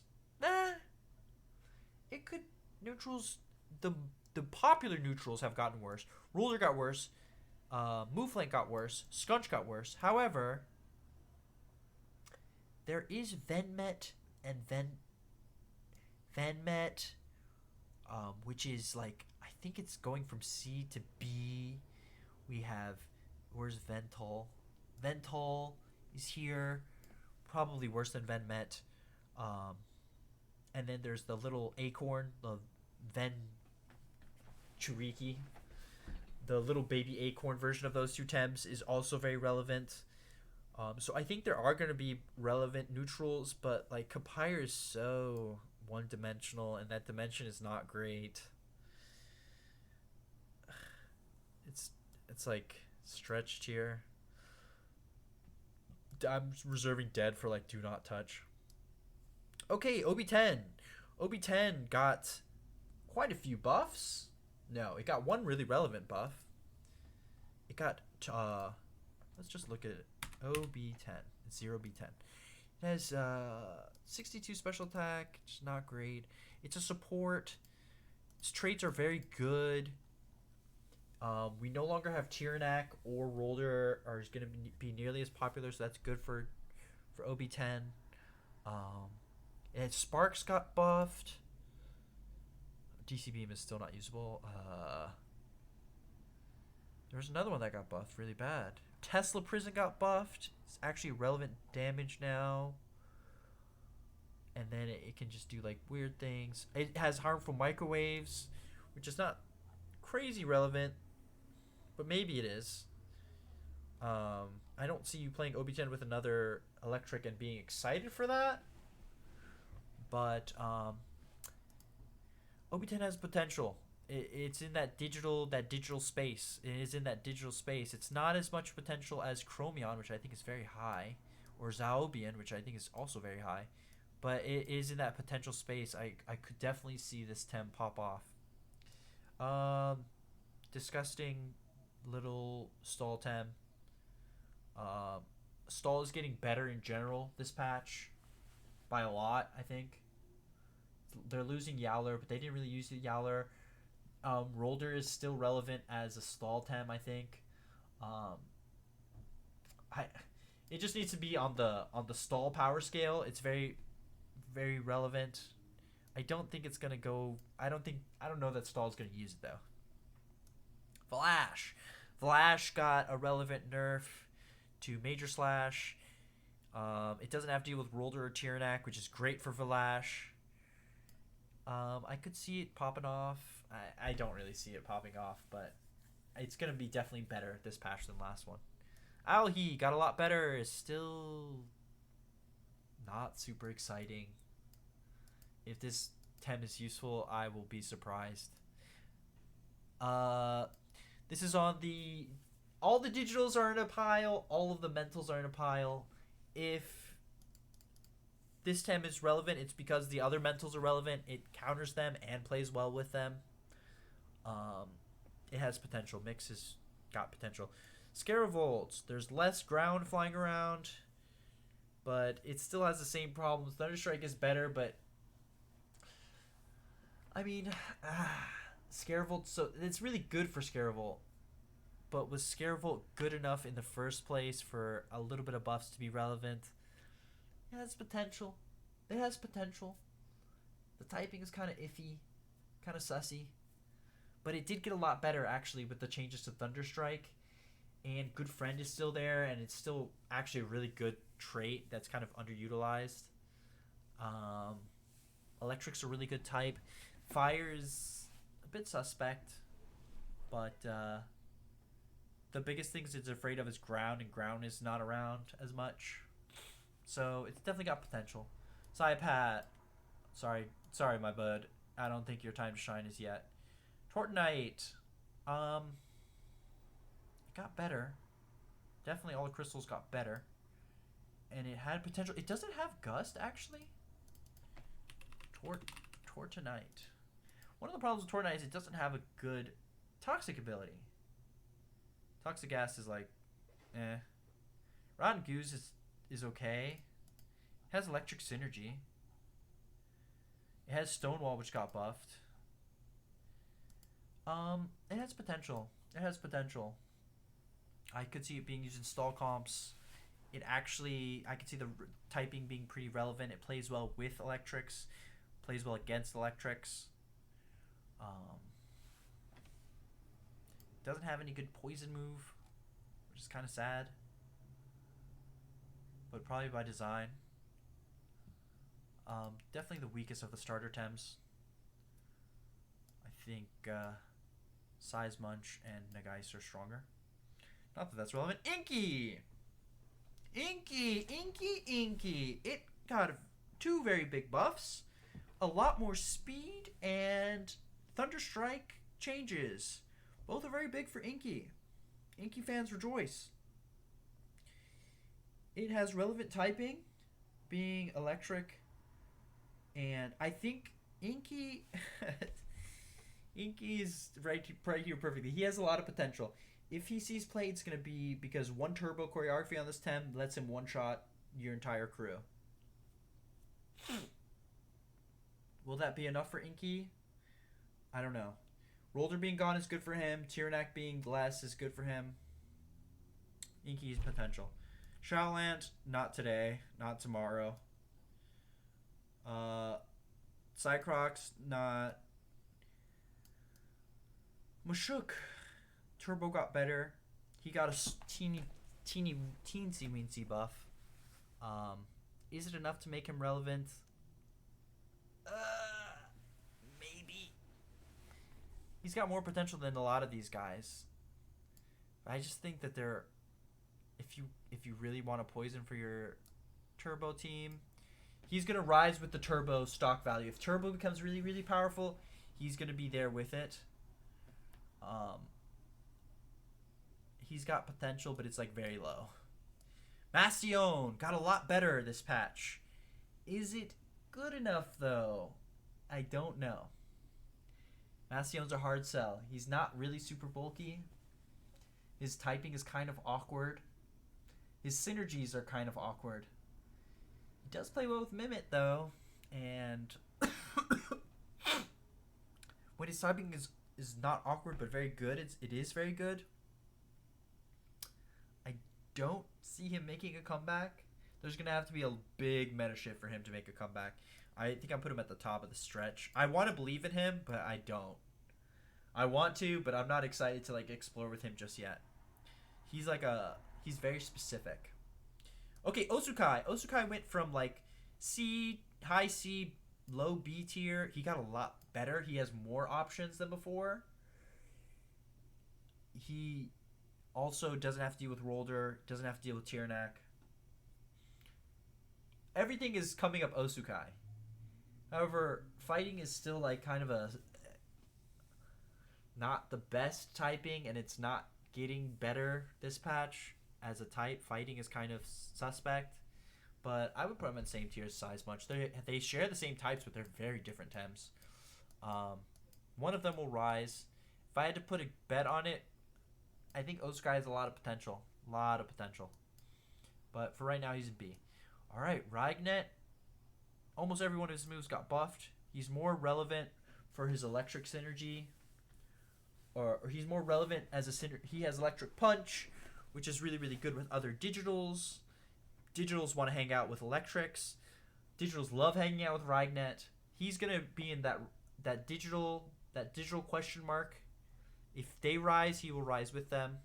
It could neutrals. The popular neutrals have gotten worse. Ruler got worse. Moonflank got worse. Scunch got worse. However, there is Venmet and Venmet. Which is like, I think it's going from C to B. We have, where's Ventol? Ventol is here, probably worse than Venmet. And then there's the little acorn, the Ven Churiki. The little baby acorn version of those two Tems is also very relevant. So I think there are going to be relevant neutrals, but like Compire is so one-dimensional, and that dimension is not great. It's it's like stretched here. I'm reserving dead for like do not touch. Okay, OB10. OB10 got quite a few buffs. No, it got one really relevant buff. It got let's just look at it. OB10. It's 0B10. It has 62 special attack, which is not great. It's a support. Its traits are very good. We no longer have Tyrannac or Rolder are going to be nearly as popular, so that's good for OB10. And Sparks got buffed. DC Beam is still not usable. There's another one that got buffed really bad. Tesla Prison got buffed. It's actually relevant damage now. And then it can just do like weird things. It has harmful microwaves, which is not crazy relevant, but maybe it is. I don't see you playing OB10 with another electric and being excited for that. But OB10 has potential. It's in that digital space. It is in that digital space. It's not as much potential as Chromion, which I think is very high, or Zaobian, which I think is also very high. But it is in that potential space. I could definitely see this Tem pop off. Disgusting little stall Tem. Stall is getting better in general this patch by a lot, I think. They're losing Yowler, but they didn't really use the Yowler. Rolder is still relevant as a stall Tem, I think. It just needs to be on the stall power scale. It's very, very relevant. I don't think it's gonna go. I don't know that Stall's gonna use it though. Vlash got a relevant nerf to Major Slash. It doesn't have to deal with Rolder or Tyrannac, which is great for Vlash. I could see it popping off. I don't really see it popping off, but it's gonna be definitely better this patch than last one. Alhi got a lot better. Is still not super exciting. If this Tem is useful, I will be surprised. This is on the... All the digitals are in a pile. All of the mentals are in a pile. If this Tem is relevant, it's because the other mentals are relevant. It counters them and plays well with them. It has potential. Mix has got potential. Scaravolts. There's less ground flying around, but it still has the same problems. Thunderstrike is better, but I mean, Scaravolt. So it's really good for Scaravolt, but was Scaravolt good enough in the first place for a little bit of buffs to be relevant? It has potential. It has potential. The typing is kind of iffy, kind of sussy, but it did get a lot better actually with the changes to Thunderstrike. And Good Friend is still there, and it's still actually a really good trait that's kind of underutilized. Electric's a really good type. Fire is a bit suspect, but the biggest things it's afraid of is ground, and ground is not around as much. So it's definitely got potential. Psypat, sorry my bud. I don't think your time to shine is yet. Tortonite, got better. Definitely all the crystals got better. And it had potential. It doesn't have Gust, actually. Tortonite. One of the problems with Tortonite is it doesn't have a good toxic ability. Toxic Gas is like, eh. Rotten Goose is okay. It has Electric Synergy. It has Stonewall, which got buffed. It has potential. It has potential. I could see it being used in stall comps. It actually, I could see the typing being pretty relevant. It plays well with electrics, plays well against electrics. Doesn't have any good poison move, which is kind of sad, but probably by design. Definitely the weakest of the starter Tems. I think Size Munch and Nagai's are stronger. Not that that's relevant. Inky! It got 2 very big buffs, a lot more speed, and Thunderstrike changes. Both are very big for Inky. Inky fans rejoice. It has relevant typing, being electric, and I think Inky Inky is right here perfectly. He has a lot of potential. If he sees play, it's going to be because one turbo choreography on this Tem lets him one-shot your entire crew. Will that be enough for Inky? I don't know. Rolder being gone is good for him. Tiernak being less is good for him. Inky's potential. Shadowland, not today. Not tomorrow. Cycrox, not. Mashuk. Turbo got better. He got a teensy weensy buff. Is it enough to make him relevant? Maybe. He's got more potential than a lot of these guys. I just think that they're, if you really want to poison for your turbo team, he's gonna rise with the turbo stock value. If turbo becomes really, really powerful, he's gonna be there with it. He's got potential, but it's like very low. Bastion got a lot better this patch. Is it good enough though? I don't know. Bastion's a hard sell. He's not really super bulky. His typing is kind of awkward. His synergies are kind of awkward. He does play well with Mimit though, and when his typing is not awkward but very good, it is very good. I don't see him making a comeback. There's gonna have to be a big meta shift for him to make a comeback. I think I put him at the top of the stretch. I want to believe in him, but I don't. I want to, but I'm not excited to like explore with him just yet. He's very specific. Okay, Osukai. Osukai went from like C, high C, low B tier. He got a lot better. He has more options than before. He also doesn't have to deal with Rolder, doesn't have to deal with Tiernak. Everything is coming up Osukai. However, fighting is still like kind of a not the best typing, and it's not getting better this patch as a type. Fighting is kind of suspect, but I would put them in the same tier as Size Much. They share the same types, but they're very different Tems. One of them will rise. If I had to put a bet on it, I think Osukai has a lot of potential. But for right now, he's in B. All right, Ragnet. Almost every one of his moves got buffed. He's more relevant for his electric synergy. Or he's more relevant as a synergy. He has electric punch, which is really, really good with other digitals. Digitals want to hang out with electrics. Digitals love hanging out with Ragnet. He's going to be in that digital question mark. If they rise, he will rise with them.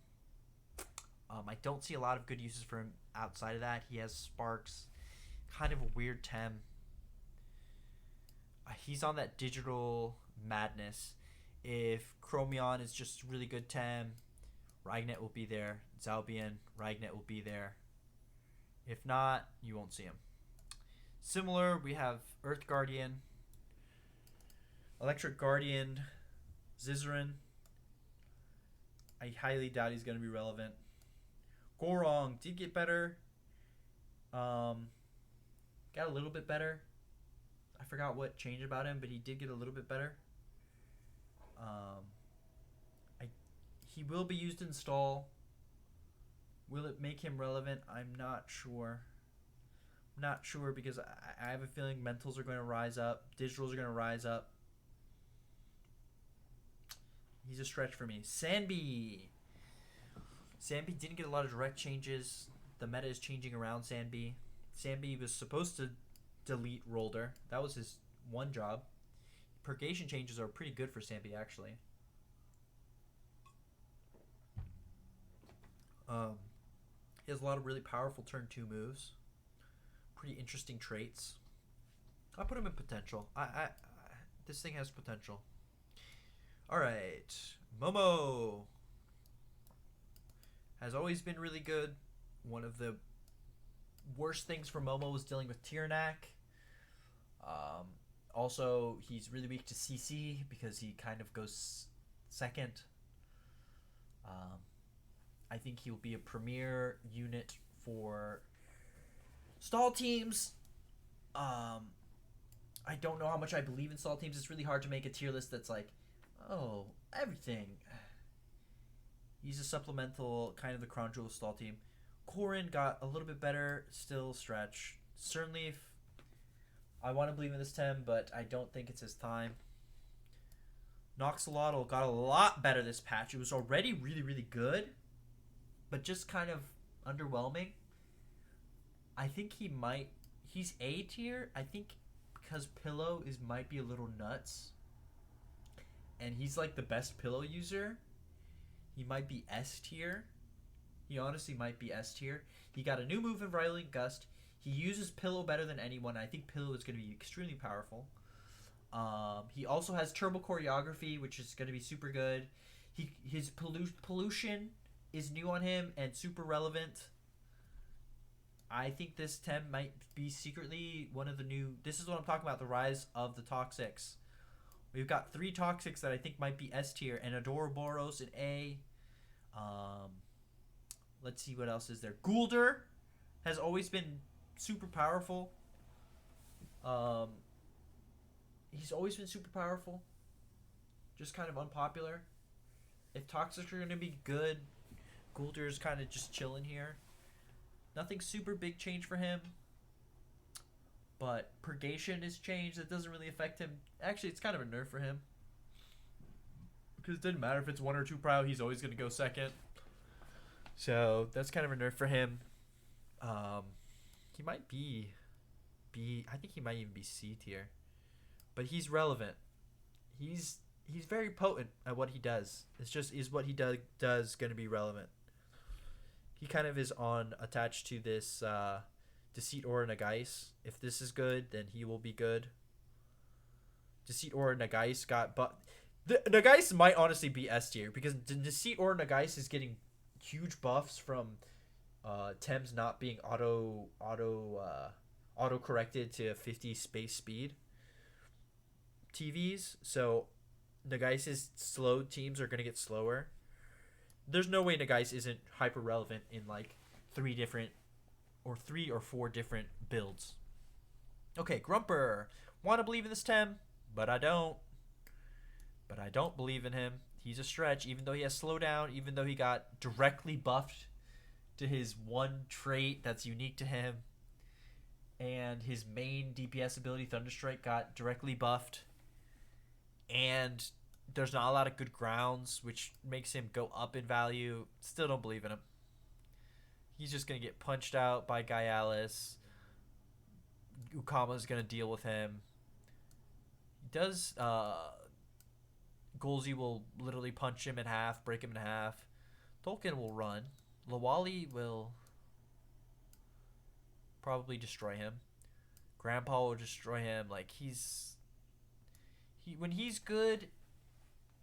I don't see a lot of good uses for him outside of that. He has sparks. Kind of a weird Tem. He's on that digital madness. If Chromion is just really good Tem, Ragnet will be there. Zalbian, Ragnet will be there. If not, you won't see him. Similar, we have Earth Guardian, Electric Guardian, Zizaran. I highly doubt he's going to be relevant. Gorong did get better. Got a little bit better. I forgot what changed about him, but he did get a little bit better. He will be used in stall. Will it make him relevant? I'm not sure. Because I have a feeling mentals are going to rise up. Digitals are going to rise up. He's a stretch for me. Sanbi didn't get a lot of direct changes. The meta is changing around Sanbi. Sanbi was supposed to delete Rolder. That was his one job. Purgation changes are pretty good for Sanbi, actually. He has a lot of really powerful turn 2 moves. Pretty interesting traits. I put him in potential. This thing has potential. Alright. Momo has always been really good. One of the worst things for Momo was dealing with Tiernak. Also, he's really weak to CC because he kind of goes second. Um, I think he'll be a premier unit for stall teams. I don't know how much I believe in stall teams. It's really hard to make a tier list that's like, oh, everything. He's a supplemental, kind of the crown jewel stall team. Corin got a little bit better, still stretch. Certainly, if I want to believe in this Tem, but I don't think it's his time. Noxolotl got a lot better this patch. It was already really, really good, but just kind of underwhelming. I think he's A tier. I think because Pillow might be a little nuts, and he's like the best Pillow user. He might be S tier. He honestly might be S tier. He got a new move in Violent Gust. He uses Pillow better than anyone. I think Pillow is going to be extremely powerful. He also has Turbo Choreography, which is going to be super good. His Pollution is new on him and super relevant. I think this Tem might be secretly one of the new... This is what I'm talking about, the rise of the Toxics. We've got 3 Toxics that I think might be S tier, and Adoraboros in A. Let's see what else is there. Guldur has always been super powerful. He's always been super powerful. Just kind of unpopular. If Toxics are going to be good, Guldur's kind of just chilling here. Nothing super big change for him. But Purgation is changed. That doesn't really affect him. Actually, it's kind of a nerf for him. Because it didn't matter if it's 1 or 2 prio. He's always going to go second. So that's kind of a nerf for him. He might be B. I think he might even be C tier. But he's relevant. He's very potent at what he does. It's just, is what he does going to be relevant? He kind of is attached to this... Deceit or Nagais. If this is good, then he will be good. Deceit or Nagais got Nagais might honestly be S tier because Deceit or Nagais is getting huge buffs from Tems not being auto corrected to 50 space speed TVs. So Nagais' slow teams are gonna get slower. There's no way Nagais isn't hyper relevant in like 3 or 4 different builds. Okay, Grumper. Want to believe in this Tem, but I don't. But I don't believe in him. He's a stretch, even though he has slowdown, even though he got directly buffed to his one trait that's unique to him. And his main DPS ability, Thunderstrike, got directly buffed. And there's not a lot of good grounds, which makes him go up in value. Still don't believe in him. He's just going to get punched out by Gaialis. Ukama's going to deal with him. He does... Golzi will literally punch him in half, break him in half. Tolkien will run. Lawali will probably destroy him. Grandpa will destroy him. Like, when he's good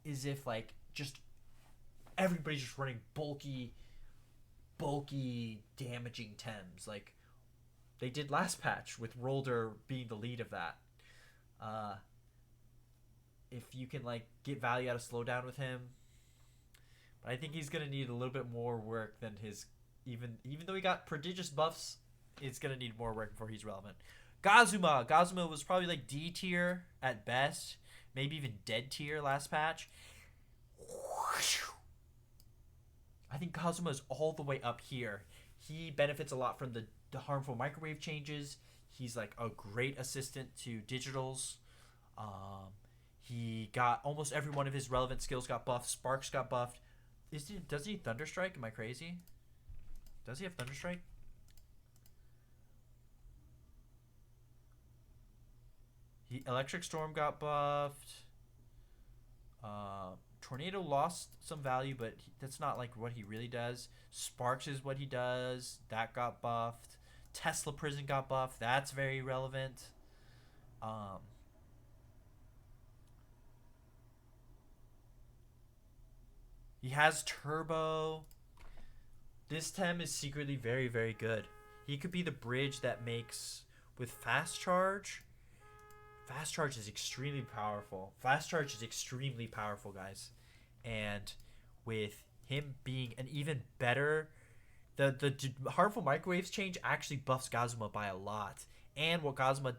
is if, like, just everybody's just running bulky, damaging Tems, like they did last patch with Rolder being the lead of that. If you can like get value out of slowdown with him, but I think he's gonna need a little bit more work than his even though he got prodigious buffs, it's gonna need more work before he's relevant. Gazuma was probably like D tier at best, maybe even dead tier last patch. I think Kazuma is all the way up here. He benefits a lot from the harmful microwave changes. He's like a great assistant to digitals. He got almost every one of his relevant skills got buffed. Sparks got buffed. Does he Thunderstrike? Am I crazy? Does he have Thunderstrike? Electric Storm got buffed. Tornado lost some value, but that's not like what he really does. Sparks is what he does. That got buffed. Tesla Prison got buffed. That's very relevant. He has Turbo. This Tem is secretly very, very good. He could be the bridge that makes with Fast Charge. Fast Charge is extremely powerful. Fast Charge is extremely powerful, guys. And with him being an even better. The harmful microwaves change actually buffs Gazuma by a lot. And what Gazuma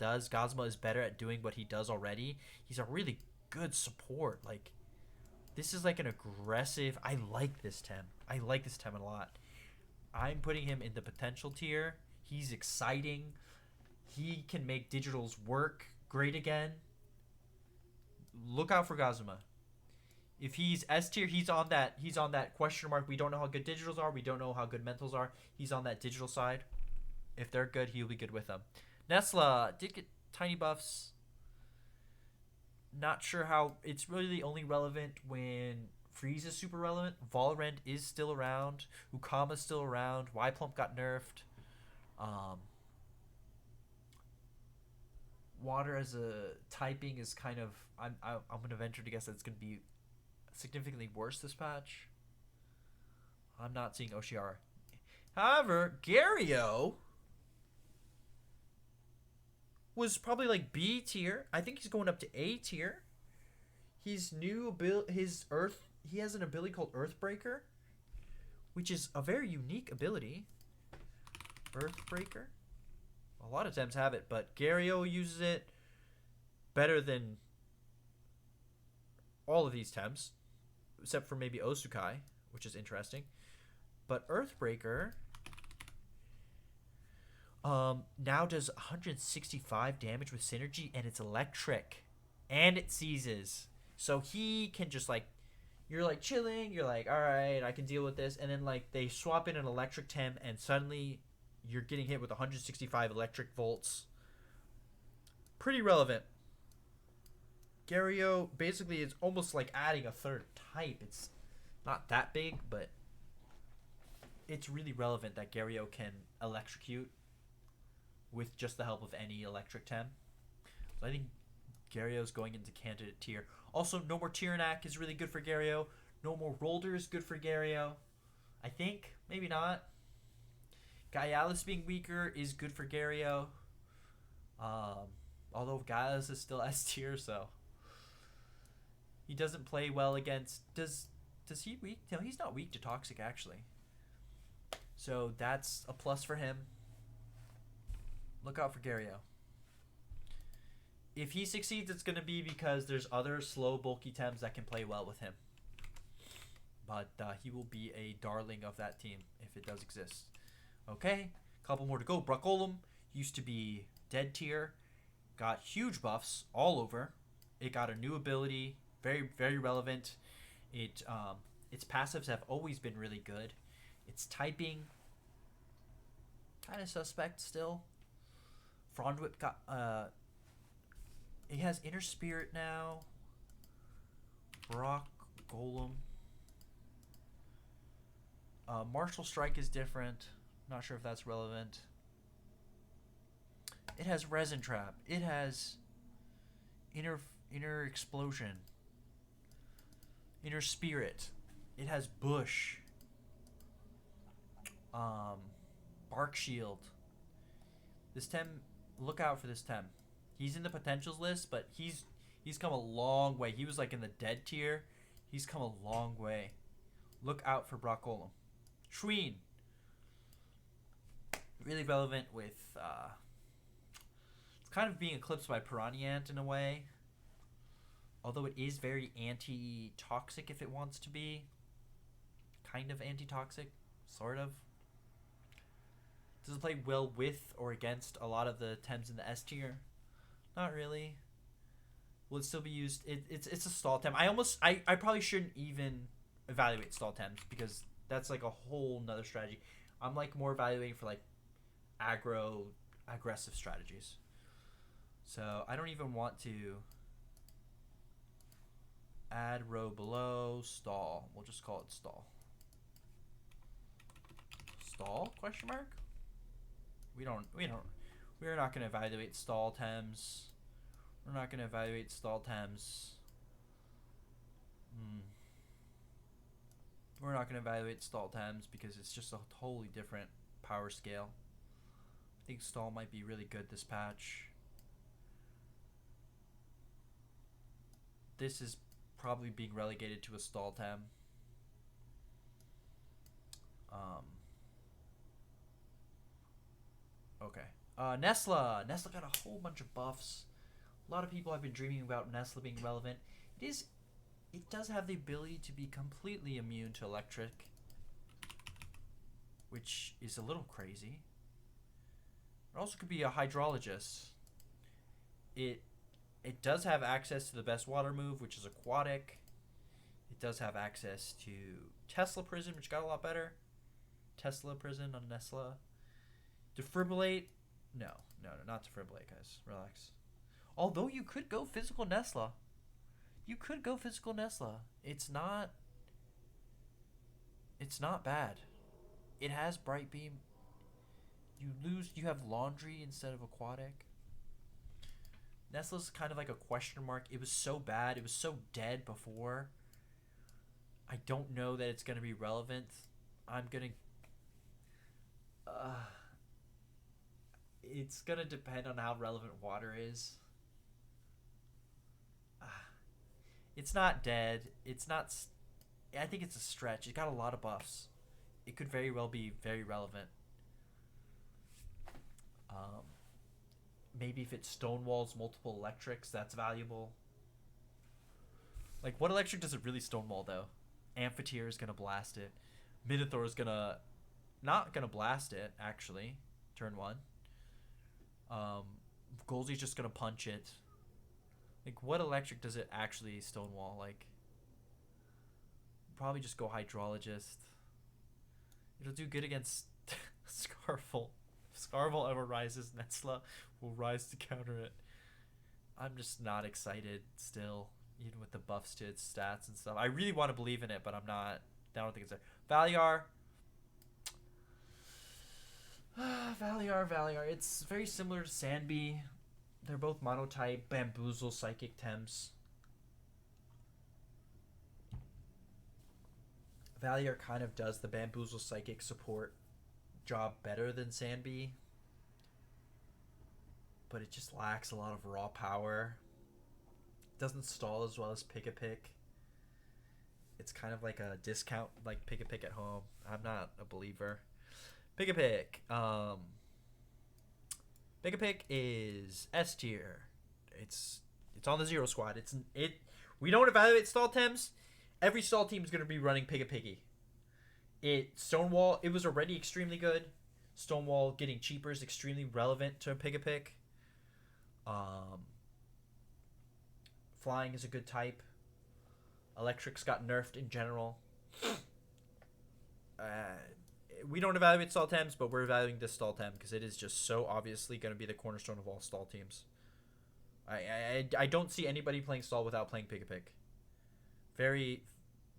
is better at doing what he does already. He's a really good support. Like, this is like an aggressive. I like this Tem. I like this Tem a lot. I'm putting him in the potential tier. He's exciting. He can make digitals work great again. Look out for Gazuma. If he's S tier, he's on that question mark. We don't know how good digitals are. We don't know how good mentals are. He's on that digital side. If they're good, he'll be good with them. Nesla did get tiny buffs. Not sure how. It's really only relevant when Freeze is super relevant. Valorant is still around. Ukama's still around. Yplump got nerfed. Water as a typing is kind of. I'm gonna venture to guess that it's gonna be significantly worse this patch. I'm not seeing Oshiara. However, Gario was probably like B tier. I think he's going up to A tier. His he has an ability called Earthbreaker, which is a very unique ability. Earthbreaker. A lot of Tems have it, but Gario uses it better than all of these Tems, except for maybe Osukai, which is interesting. But Earthbreaker now does 165 damage with synergy, and it's electric, and it seizes. So he can just like, you're like chilling, you're like, all right, I can deal with this, and then like they swap in an electric Tem, and suddenly you're getting hit with 165 electric volts. Pretty relevant. Gario basically is almost like adding a third type. It's not that big, but it's really relevant that Gario can electrocute with just the help of any electric Tem. So I think Gario's going into candidate tier. Also, no more Tyrannak is really good for Gario. No more Rolder is good for Gario. I think. Maybe not. Gaialis being weaker is good for Gario. Although Gaialis is still S tier, so he doesn't play well against. Does he weak? No, he's not weak to Toxic actually. So that's a plus for him. Look out for Gario. If he succeeds, it's going to be because there's other slow, bulky Tems that can play well with him. But he will be a darling of that team if it does exist. Okay, couple more to go. Bracolum used to be dead tier. Got huge buffs all over. It got a new ability. Very, very relevant. Its passives have always been really good. Its typing, kind of suspect still. Frondwhip got... it has Inner Spirit now. Brock Golem. Martial Strike is different. Not sure if that's relevant. It has Resin Trap. It has Inner Explosion. Inner Spirit. It has Bush. Bark Shield. This Tem, look out for this Tem. He's in the potentials list, but he's come a long way. He was like in the dead tier. He's come a long way. Look out for Brock Golem. Schween. Really relevant with it's kind of being eclipsed by Piranha in a way. Although it is very anti-toxic if it wants to be. Kind of anti-toxic. Sort of. Does it play well with or against a lot of the Tems in the S tier? Not really. Will it still be used? It's a stall Tem. I probably shouldn't even evaluate stall Tems because that's like a whole nother strategy. I'm like more evaluating for like aggressive strategies. So I don't even want to add row below stall. We'll just call it stall. Stall question mark? We're not going to evaluate stall Tems. We're not going to evaluate stall Tems. We're not going to evaluate stall Tems because it's just a totally different power scale. I think stall might be really good this patch. This is probably being relegated to a stall Tem. Um, okay. Nesla. Nesla got a whole bunch of buffs. A lot of people have been dreaming about Nesla being relevant. It is. It does have the ability to be completely immune to electric, which is a little crazy. It also could be a hydrologist. It it does have access to the best water move, which is aquatic. It does have access to Tesla Prison, which got a lot better. Tesla Prison on Nesla. Defibrillate? No, no, no, not defibrillate, guys. Relax. Although you could go physical Nesla. You could go physical Nesla. It's not. It's not bad. It has bright beam. You lose. You have laundry instead of aquatic. Nesla's kind of like a question mark. It was so bad. It was so dead before. I don't know that it's gonna be relevant. I'm gonna. It's gonna depend on how relevant water is. It's not dead. It's not. I think it's a stretch. It got a lot of buffs. It could very well be very relevant. Maybe if it stonewalls multiple electrics, that's valuable. Like, what electric does it really stonewall, though? Amphitheater is going to blast it. Minotaur is going to... Not going to blast it, actually. Turn 1. Golzy's just going to punch it. Like, what electric does it actually stonewall? Like, probably just go Hydrologist. It'll do good against Scarful. If Scarful ever rises, Nesla will rise to counter it. I'm just not excited still, even with the buffs to its stats and stuff. I really want to believe in it, but I'm not. I don't think it's there. Valiar. Valiar. It's very similar to Sandbee. They're both monotype, Bamboozle, Psychic Temps. Valiar kind of does the Bamboozle Psychic support job better than Sandbee, but it just lacks a lot of raw power. It doesn't stall as well as Pick-a-Pick. It's kind of like a discount, like Pick-a-Pick at home. I'm not a believer. Pick-a-Pick. Pick-a-Pick is S tier. It's on the 0 squad. We don't evaluate stall Tems. Every stall team is going to be running Pick-a-Picky. Stonewall, it was already extremely good. Stonewall getting cheaper is extremely relevant to Pick-a-Pick. Flying is a good type. Electrics got nerfed in general. We don't evaluate stall Tems, but we're evaluating this stall Tem because it is just so obviously going to be the cornerstone of all stall teams. I don't see anybody playing stall without playing Pick-a-Pick. Very,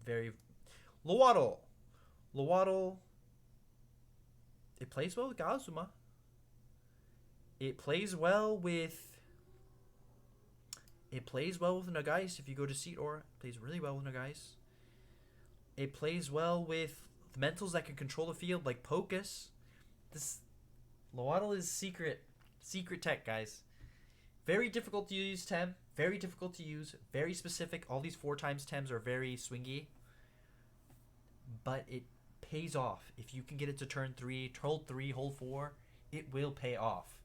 very... Lowaddle. It plays well with Gazuma. It plays well with Nagais if you go to Seat Aura. It plays really well with Nagais. It plays well with the mentals that can control the field like Pocus. This Lowaddle is secret tech, guys. Very difficult to use Tem. Very difficult to use. Very specific. All these 4x Tems are very swingy. But it pays off. If you can get it to turn 3, hold 3, hold 4, it will pay off.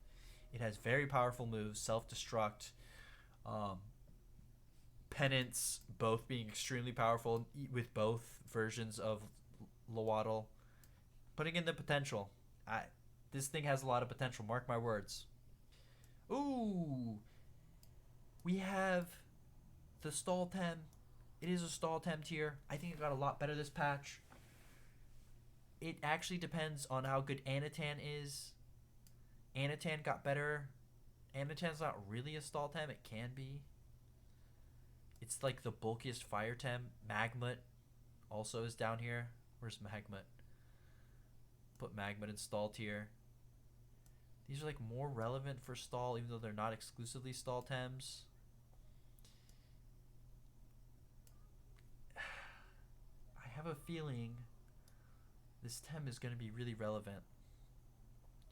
It has very powerful moves. Self-destruct. Penance, both being extremely powerful with both versions of Lowaddle. Putting in the potential. This thing has a lot of potential. Mark my words. Ooh. We have the stall Tem. It is a stall Tem tier. I think it got a lot better this patch. It actually depends on how good Anatan is. Anatan got better. Anatan's not really a stall Tem. It can be. It's like the bulkiest fire Tem. Magmut also is down here. Where's Magmut? Put Magmut in stall tier. These are like more relevant for stall, even though they're not exclusively stall Tems. I have a feeling this Tem is going to be really relevant,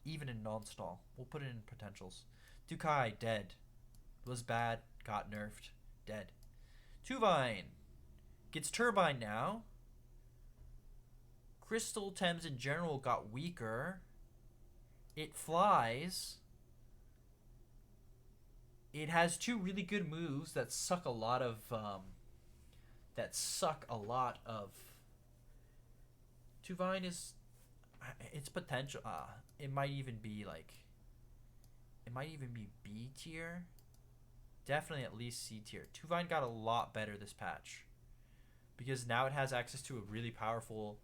even in non-stall. We'll put it in potentials. Dukai, dead. Was bad, got nerfed, dead. Tuvine gets Turbine now. Crystal Thames in general got weaker. It flies. It has two really good moves that suck a lot of Tuvine is its potential. It might even be B tier. Definitely at least C tier. Tuvine got a lot better this patch because now it has access to a really powerful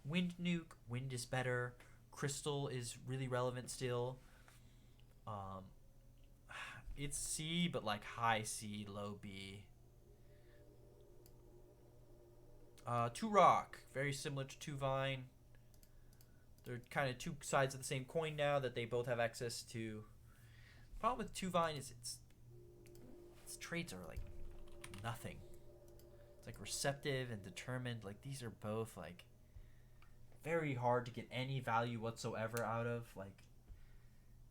wind nuke. Wind is better. Crystal is really relevant still. It's C, but like high C, low B. Two Rock, very similar to Two Vine. They're kind of two sides of the same coin now that they both have access to. Problem with Two Vine is its traits are like nothing. It's like receptive and determined. Like these are both like very hard to get any value whatsoever out of. Like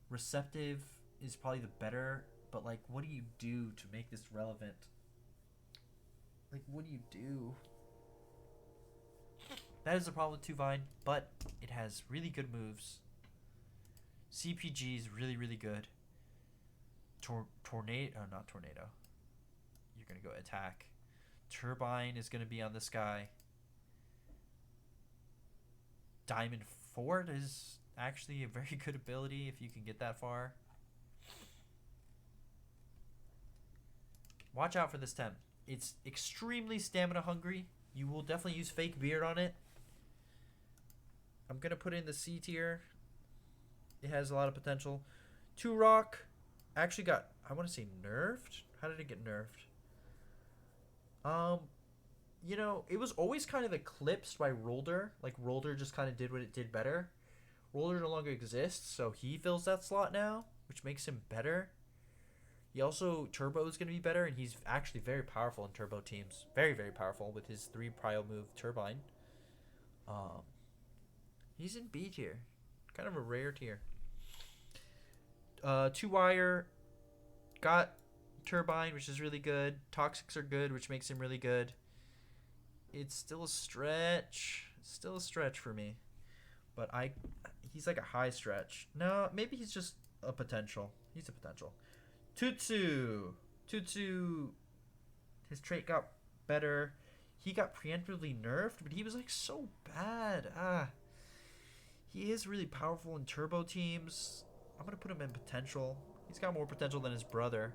receptive is probably the better, but like what do you do to make this relevant? Like what do you do? That is the problem with Two Vine, but it has really good moves. CPG is really, really good. Tornado, not tornado. You're gonna go attack. Turbine is gonna be on this guy. Diamond Fort is actually a very good ability if you can get that far. Watch out for this Tem. It's extremely stamina hungry. You will definitely use fake beard on it. I'm going to put it in the C tier. It has a lot of potential. Two Rock actually got, I want to say nerfed. How did it get nerfed? You know, it was always kind of eclipsed by Rolder. Like Rolder just kind of did what it did better. Rolder no longer exists, so he fills that slot now, which makes him better. He also, Turbo is going to be better, and he's actually very powerful in Turbo teams. Very, very powerful with his 3 prio move Turbine. He's in B tier. Kind of a rare tier. Two Wire got Turbine, which is really good. Toxics are good, which makes him really good. It's still a stretch. It's still a stretch for me. But he's like a high stretch. No, maybe he's just a potential. He's a potential. Tutsu, his trait got better. He got preemptively nerfed, but he was like so bad. He is really powerful in turbo teams. I'm gonna put him in potential. He's got more potential than his brother.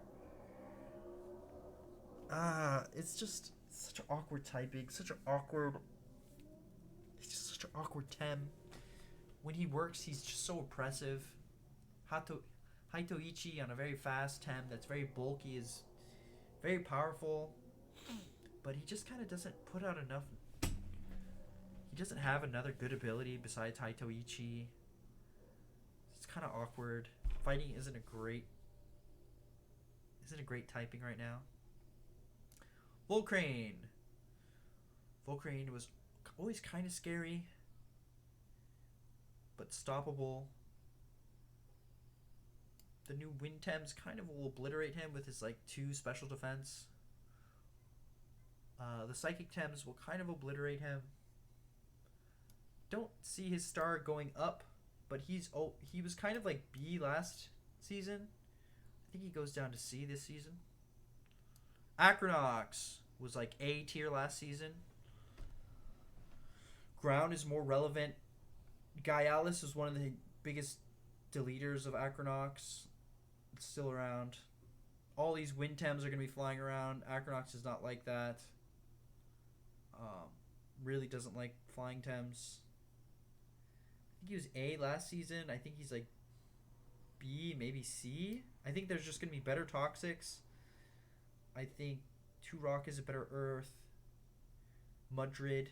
It's just such an awkward typing, He's just such an awkward Tem. When he works, he's just so oppressive. Haitoichi on a very fast Tem that's very bulky is very powerful, but he just kind of doesn't put out enough. He doesn't have another good ability besides Haitoichi. It's kind of awkward. Fighting isn't a great typing right now. Volcrane was always kind of scary, but stoppable. The new Wind Tems kind of will obliterate him with his like 2 special defense. The Psychic Tems will kind of obliterate him. Don't see his star going up, but he was kind of like B last season. I think he goes down to C this season. Acronox was like A tier last season. Ground is more relevant. Gaialis is one of the biggest deleters of Acronox. It's still around. All these Wind Tems are going to be flying around. Acronox is not like that. Really doesn't like flying Tems. I think he was A last season. I think he's like B, maybe C. I think there's just going to be better Toxics. I think Two Rock is a better Earth. Mudrid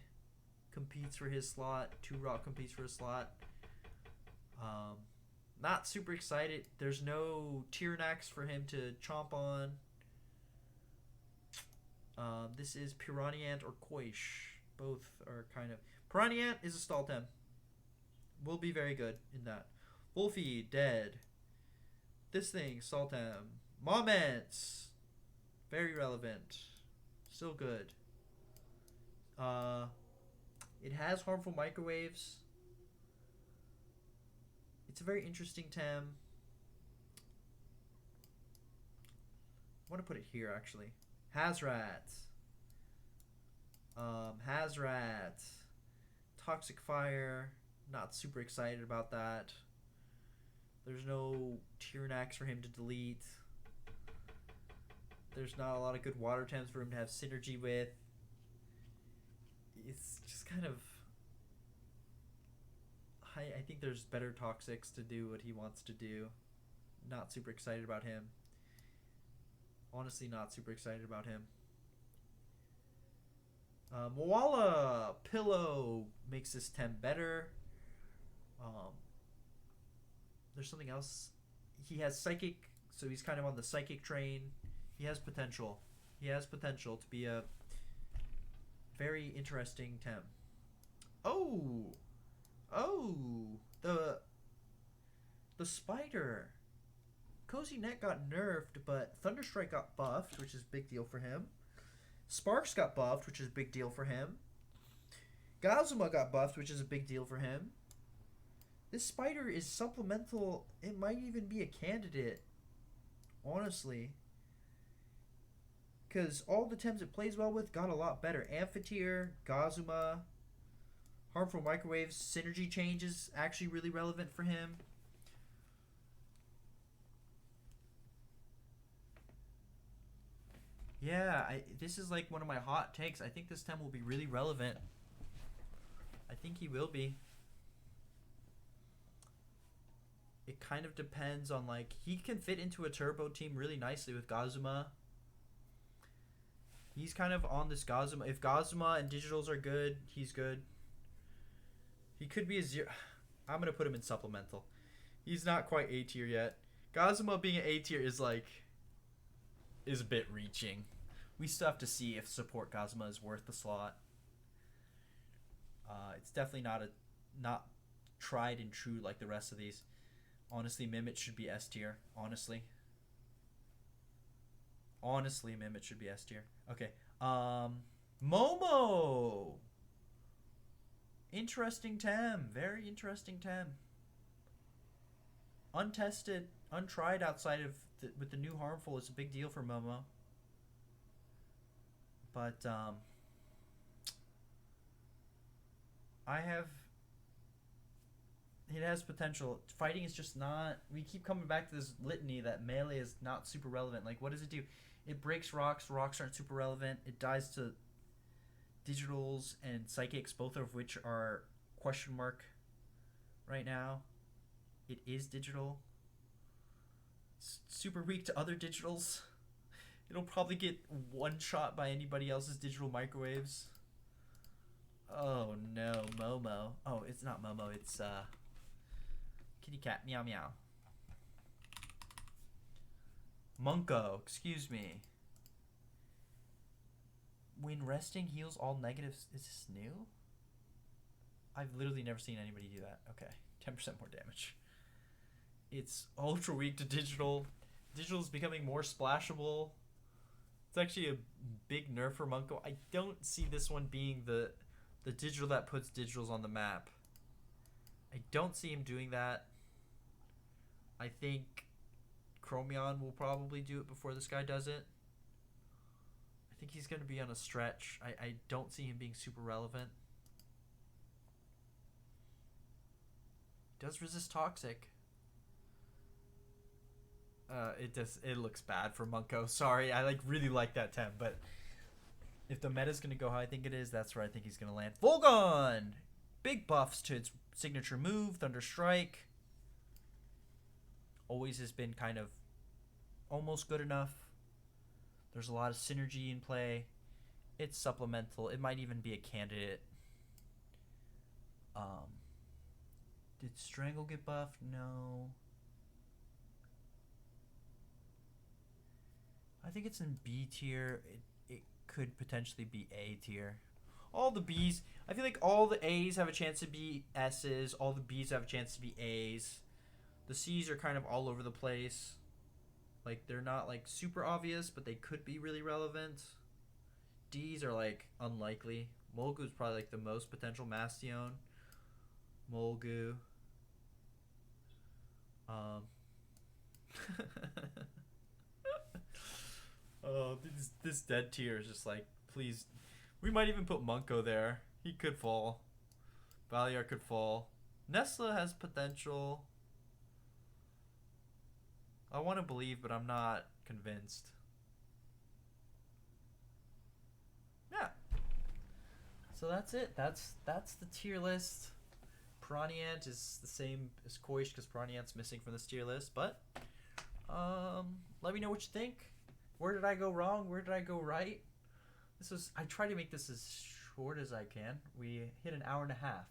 competes for his slot. Two Rock competes for his slot. Not super excited. There's no Tyranax for him to chomp on. This is Piranhant or Koish. Both are kind of... Piranhant is a stall Tem. Will be very good in that. Wolfie, dead. This thing, Saltem. Moments. Very relevant. Still good. It has harmful microwaves. It's a very interesting Tem. I want to put it here, actually. Hazrat. Hazrat. Toxic Fire. Not super excited about that. There's no Tyranax for him to delete. There's not a lot of good water Tems for him to have synergy with. It's just kind of... I think there's better Toxics to do what he wants to do. Not super excited about him. Honestly, not super excited about him. Moala Pillow makes this Tem better. There's something else. He has Psychic, so he's kind of on the Psychic train. He has potential. He has potential to be a very interesting Tem. Oh! The Spider. Cozy Neck got nerfed, but Thunderstrike got buffed, which is a big deal for him. Sparks got buffed, which is a big deal for him. Gazuma got buffed, which is a big deal for him. This Spider is supplemental. It might even be a candidate, honestly. Because all the Tems it plays well with got a lot better. Amphitheater, Gazuma, Harmful Microwaves, Synergy Change is actually really relevant for him. Yeah, this is like one of my hot takes. I think this Tem will be really relevant. I think he will be. It kind of depends on, like, he can fit into a turbo team really nicely with Gazuma. He's kind of on this Gazuma. If Gazuma and Digitals are good, he's good. He could be a 0. I'm going to put him in supplemental. He's not quite A tier yet. Gazuma being an A tier is like... is a bit reaching. We still have to see if support Gazuma is worth the slot. It's definitely not tried and true like the rest of these. Honestly, Mimit should be S tier. Honestly, Mimit should be S tier. Okay. Momo. Interesting Tem. Very interesting Tem. Untested, untried outside of with the new harmful is a big deal for Momo. But it has potential. Fighting is just not... We keep coming back to this litany that melee is not super relevant. Like, what does it do? It breaks rocks. Rocks aren't super relevant. It dies to Digitals and Psychics, both of which are question mark right now. It is digital. It's super weak to other Digitals. It'll probably get one shot by anybody else's digital microwaves. Oh no, Momo. Oh, it's not Momo, it's kitty cat, meow meow. Munko, excuse me. When resting heals all negatives. Is this new? I've literally never seen anybody do that. Okay, 10% more damage. It's ultra weak to digital. Digital is becoming more splashable. It's actually a big nerf for Munko. I don't see this one being the digital that puts Digitals on the map. I don't see him doing that. I think Chromion will probably do it before this guy does it. I think he's going to be on a stretch. I don't see him being super relevant. He does resist Toxic. It looks bad for Munko. Sorry, I really like that Tem, but if the meta's gonna go how I think it is, that's where I think he's gonna land. Volgon! Big buffs to its signature move, Thunder Strike. Always has been kind of almost good enough. There's a lot of synergy in play. It's supplemental. It might even be a candidate. Did Strangle get buffed? No. I think it's in B tier. It could potentially be A tier. All the Bs, I feel like all the A's have a chance to be S's. All the B's have a chance to be A's. The C's are kind of all over the place. Like, they're not, like, super obvious, but they could be really relevant. D's are, like, unlikely. Molgu's probably like the most potential Bastion. Molgu. Um. Oh, this dead tier is just like, please. We might even put Munko there. He could fall. Valiar could fall. Nesla has potential. I want to believe, but I'm not convinced. Yeah. So that's it. That's the tier list. Piranhant is the same as Koish because Piranhant's missing from this tier list. But let me know what you think. Where did I go wrong? Where did I go right? I try to make this as short as I can. We hit an hour and a half.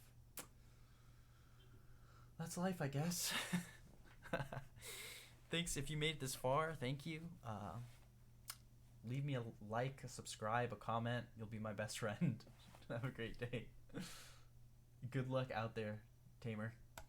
That's life, I guess. Thanks if you made it this far. Thank you. Leave me a like, a subscribe, a comment. You'll be my best friend. Have a great day. Good luck out there, Tamer.